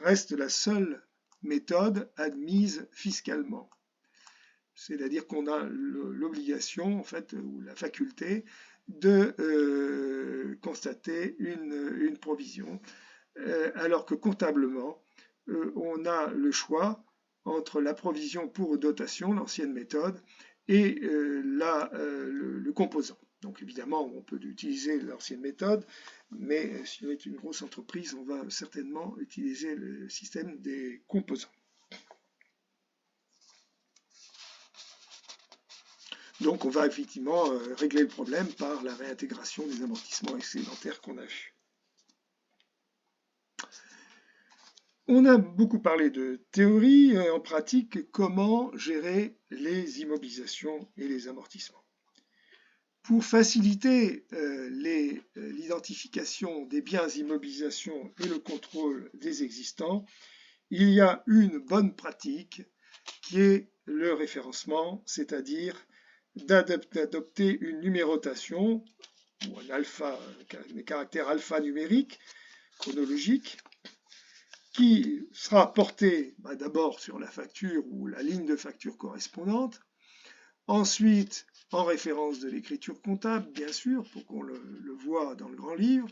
reste la seule méthode admise fiscalement. C'est-à-dire qu'on a l'obligation, en fait, ou la faculté de constater une provision, alors que comptablement, on a le choix entre la provision pour dotation, l'ancienne méthode, et le composant. Donc évidemment, on peut utiliser l'ancienne méthode, mais si on est une grosse entreprise, on va certainement utiliser le système des composants. Donc on va effectivement régler le problème par la réintégration des amortissements excédentaires qu'on a vus. On a beaucoup parlé de théorie, en pratique, comment gérer les immobilisations et les amortissements. Pour faciliter l'identification des biens immobilisations et le contrôle des existants, il y a une bonne pratique qui est le référencement, c'est-à-dire d'adopter une numérotation ou un alpha, des caractères alphanumériques chronologiques qui sera porté d'abord sur la facture ou la ligne de facture correspondante, ensuite en référence de l'écriture comptable, bien sûr, pour qu'on le voit dans le grand livre,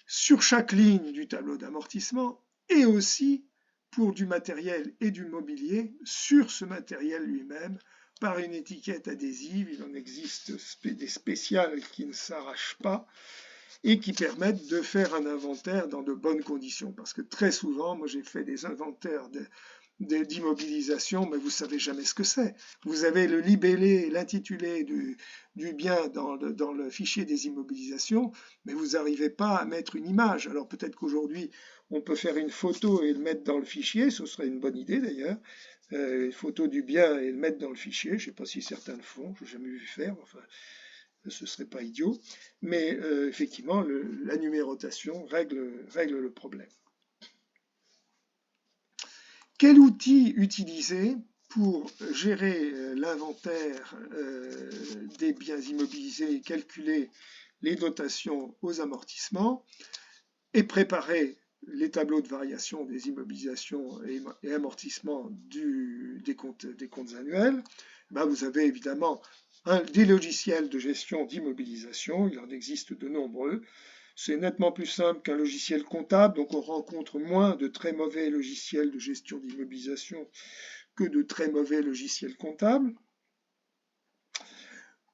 sur chaque ligne du tableau d'amortissement, et aussi pour du matériel et du mobilier sur ce matériel lui-même, par une étiquette adhésive. Il en existe des spéciales qui ne s'arrachent pas et qui permettent de faire un inventaire dans de bonnes conditions. Parce que très souvent, moi j'ai fait des inventaires d'immobilisation, mais vous ne savez jamais ce que c'est. Vous avez le libellé, l'intitulé du bien dans le fichier des immobilisations, mais vous n'arrivez pas à mettre une image. Alors peut-être qu'aujourd'hui, on peut faire une photo et le mettre dans le fichier, ce serait une bonne idée d'ailleurs, une photo du bien et le mettre dans le fichier. Je ne sais pas si certains le font, je n'ai jamais vu faire, enfin, ce ne serait pas idiot, mais effectivement, la numérotation règle le problème. Quel outil utiliser pour gérer l'inventaire des biens immobilisés et calculer les dotations aux amortissements et préparer les tableaux de variation des immobilisations et amortissements des comptes annuels? Vous avez évidemment des logiciels de gestion d'immobilisation, il en existe de nombreux. C'est nettement plus simple qu'un logiciel comptable, donc on rencontre moins de très mauvais logiciels de gestion d'immobilisation que de très mauvais logiciels comptables.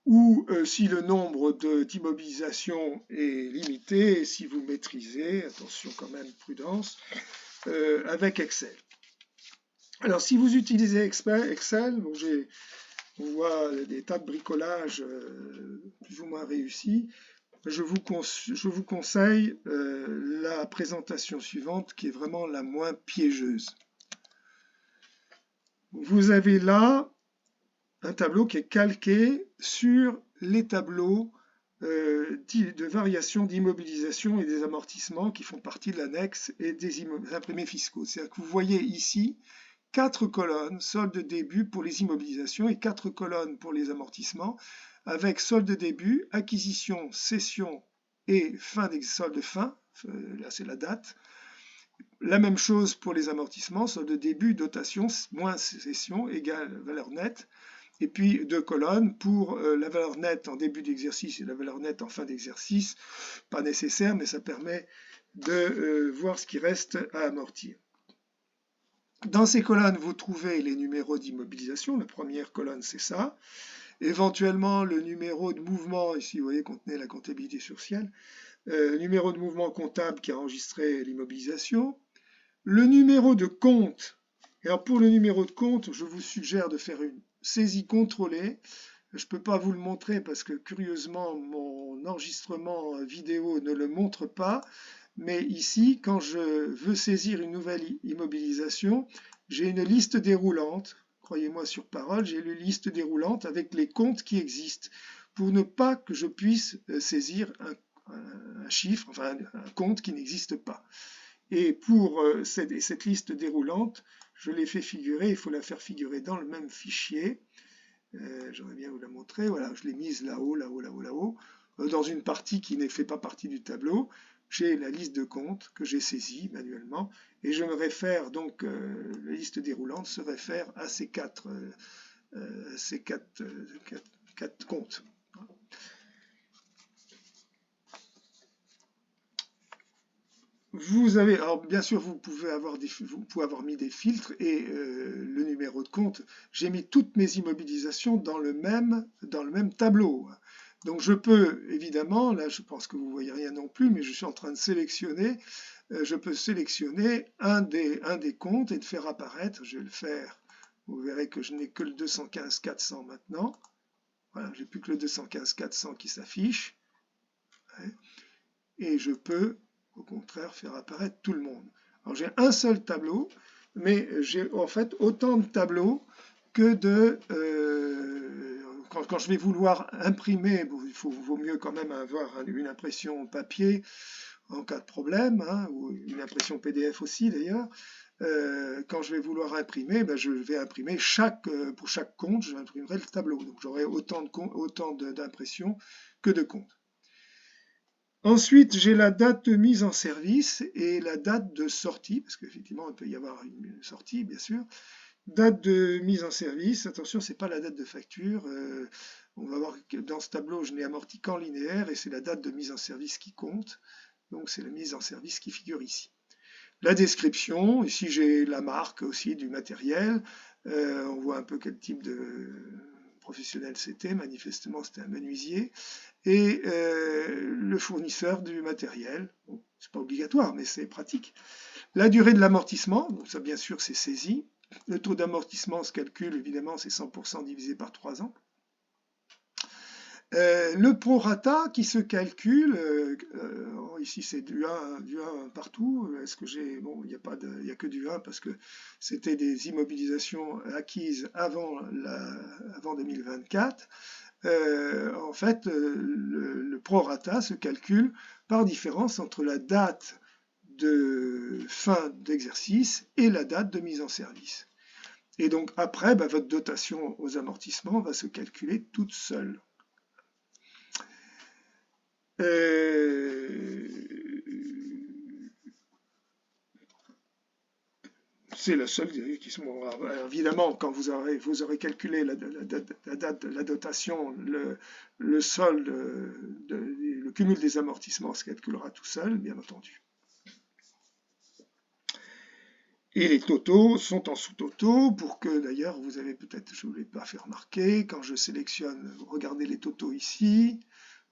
Ou si le nombre d'immobilisations est limité, et si vous maîtrisez, attention quand même, prudence, avec Excel. Alors si vous utilisez Excel, on voit des tas de bricolages plus ou moins réussis. Je vous conseille la présentation suivante qui est vraiment la moins piégeuse. Vous avez là un tableau qui est calqué sur les tableaux de variation d'immobilisation et des amortissements qui font partie de l'annexe et des imprimés fiscaux. C'est-à-dire que vous voyez ici 4 colonnes, solde de début pour les immobilisations et 4 colonnes pour les amortissements, avec solde de début, acquisition, cession et solde de fin, là c'est la date. La même chose pour les amortissements, solde de début, dotation, moins cession, égale valeur nette. Et puis 2 colonnes pour la valeur nette en début d'exercice et la valeur nette en fin d'exercice. Pas nécessaire, mais ça permet de voir ce qui reste à amortir. Dans ces colonnes, vous trouvez les numéros d'immobilisation. La première colonne, c'est ça. Éventuellement, le numéro de mouvement, ici, vous voyez, contenait la comptabilité sur ciel. Numéro de mouvement comptable qui a enregistré l'immobilisation. Le numéro de compte. Et alors, pour le numéro de compte, je vous suggère de faire une saisie contrôlée. Je ne peux pas vous le montrer parce que, curieusement, mon enregistrement vidéo ne le montre pas. Mais ici, quand je veux saisir une nouvelle immobilisation, j'ai une liste déroulante. Croyez-moi sur parole, j'ai une liste déroulante avec les comptes qui existent pour ne pas que je puisse saisir un chiffre, enfin un compte qui n'existe pas. Et pour cette liste déroulante, je l'ai fait figurer, il faut la faire figurer dans le même fichier. J'aurais bien vous la montrer. Voilà, je l'ai mise là-haut, là-haut, là-haut, là-haut, dans une partie qui ne fait pas partie du tableau. J'ai la liste de comptes que j'ai saisie manuellement et je me réfère donc, la liste déroulante se réfère à ces quatre comptes. Vous avez, alors bien sûr, vous pouvez avoir mis des filtres et le numéro de compte. J'ai mis toutes mes immobilisations dans le même tableau. Donc je peux évidemment, là je pense que vous ne voyez rien non plus, mais je suis en train de sélectionner, je peux sélectionner un des comptes et de faire apparaître, je vais le faire, vous verrez que je n'ai que le 215 400 maintenant, voilà, j'ai plus que le 215 400 qui s'affiche, ouais, et je peux au contraire faire apparaître tout le monde. Alors j'ai un seul tableau, mais j'ai en fait autant de tableaux que de... quand je vais vouloir imprimer, bon, vaut mieux quand même avoir une impression papier en cas de problème, hein, ou une impression PDF aussi d'ailleurs. Quand je vais vouloir imprimer, ben, je vais imprimer pour chaque compte, j'imprimerai le tableau. Donc j'aurai autant d'impressions que de comptes. Ensuite, j'ai la date de mise en service et la date de sortie, parce qu'effectivement, il peut y avoir une sortie, bien sûr. Date de mise en service, attention, ce n'est pas la date de facture. On va voir que dans ce tableau, je n'ai amorti qu'en linéaire et c'est la date de mise en service qui compte. Donc, c'est la mise en service qui figure ici. La description, ici j'ai la marque aussi du matériel. On voit un peu quel type de professionnel c'était, manifestement c'était un menuisier. Et le fournisseur du matériel, bon, c'est pas obligatoire mais c'est pratique. La durée de l'amortissement, donc ça bien sûr c'est saisi. Le taux d'amortissement se calcule évidemment, c'est 100% divisé par 3 ans. Le prorata qui se calcule, ici c'est du 1 partout. Est-ce que j'ai, bon, il n'y a que du 1 parce que c'était des immobilisations acquises avant 2024. En fait, le prorata se calcule par différence entre la date de fin d'exercice et la date de mise en service. Et donc après, votre dotation aux amortissements va se calculer toute seule. C'est la seule qui sont. Évidemment, quand vous aurez calculé la date de la dotation, le solde, le cumul des amortissements se calculera tout seul, bien entendu. Et les totaux sont en sous-totaux pour que, d'ailleurs, vous avez peut-être, je ne vous l'ai pas fait remarquer, quand je sélectionne, regardez les totaux ici,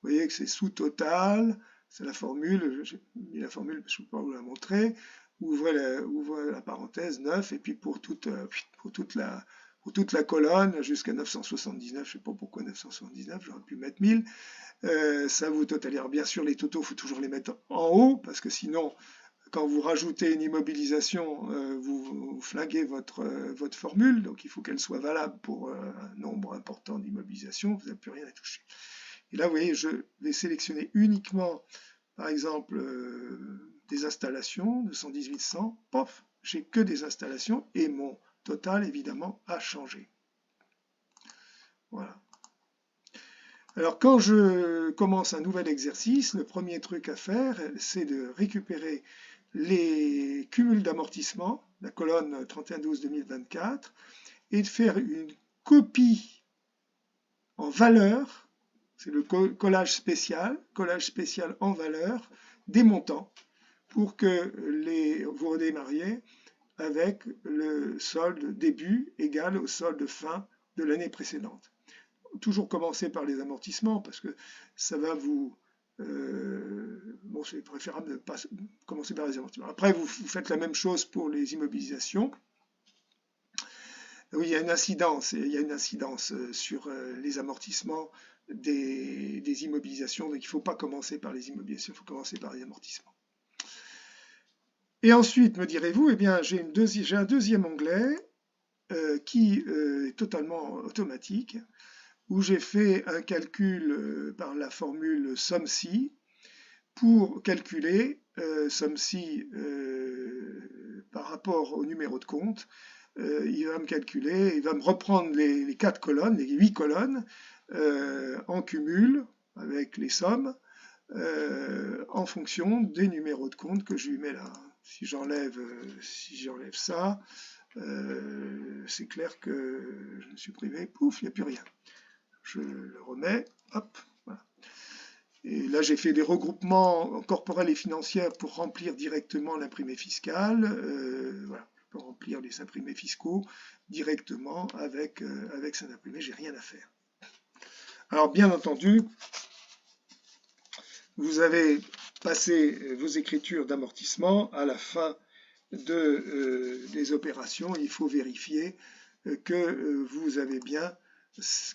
vous voyez que c'est sous-total, c'est la formule, j'ai mis la formule, je ne peux pas vous la montrer, ouvrez la parenthèse 9, et puis pour toute la colonne jusqu'à 979, je ne sais pas pourquoi 979, j'aurais pu mettre 1000, ça vous totalise. Alors bien sûr, les totaux, il faut toujours les mettre en haut, parce que sinon, quand vous rajoutez une immobilisation, vous flinguez votre formule, donc il faut qu'elle soit valable pour un nombre important d'immobilisations, vous n'avez plus rien à toucher. Et là, vous voyez, je vais sélectionner uniquement, par exemple, des installations de 11800, pof, j'ai que des installations et mon total, évidemment, a changé. Voilà. Alors, quand je commence un nouvel exercice, le premier truc à faire, c'est de récupérer les cumuls d'amortissement, la colonne 31/12/2024, et de faire une copie en valeur, c'est le collage spécial en valeur des montants, pour que vous redémarriez avec le solde début égal au solde fin de l'année précédente. Toujours commencer par les amortissements, parce que ça va vous... bon, c'est préférable de ne pas commencer par les amortissements. Après, vous faites la même chose pour les immobilisations. Oui, il y a une incidence sur les amortissements des immobilisations, donc il ne faut pas commencer par les immobilisations, il faut commencer par les amortissements. Et ensuite, me direz-vous, eh bien, j'ai un deuxième onglet qui est totalement automatique, où j'ai fait un calcul par la formule SOMSI pour calculer SOMSI par rapport au numéro de compte. Il va me calculer, il va me reprendre les 4 colonnes, les 8 colonnes en cumul avec les sommes en fonction des numéros de compte que je lui mets là. Si j'enlève ça, c'est clair que je me suis privé, pouf, il n'y a plus rien. Je le remets, hop, voilà. Et là, j'ai fait des regroupements corporels et financiers pour remplir directement l'imprimé fiscal. Voilà, je peux remplir les imprimés fiscaux directement avec cet imprimé, j'ai rien à faire. Alors bien entendu, vous avez passé vos écritures d'amortissement à la fin des opérations. Il faut vérifier que vous avez bien,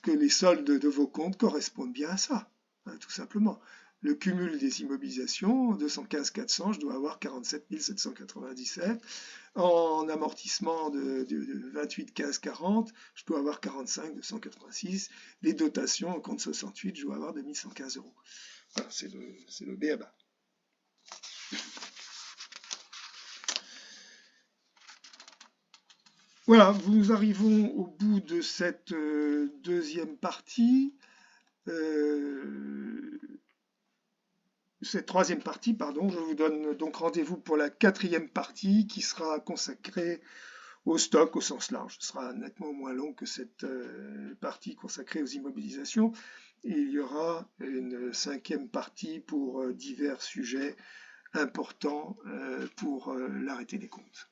que les soldes de vos comptes correspondent bien à ça, hein, tout simplement. Le cumul des immobilisations, 215 400, je dois avoir 47 797. En amortissement de 28 15 40, je dois avoir 45 286. Les dotations au compte 68, je dois avoir 2115 euros. Voilà, c'est le B.A.B.A. Voilà, nous arrivons au bout de cette deuxième partie, cette troisième partie, pardon. Je vous donne donc rendez-vous pour la quatrième partie qui sera consacrée au stock au sens large. Ce sera nettement moins long que cette partie consacrée aux immobilisations. Et il y aura une cinquième partie pour divers sujets importants pour l'arrêté des comptes.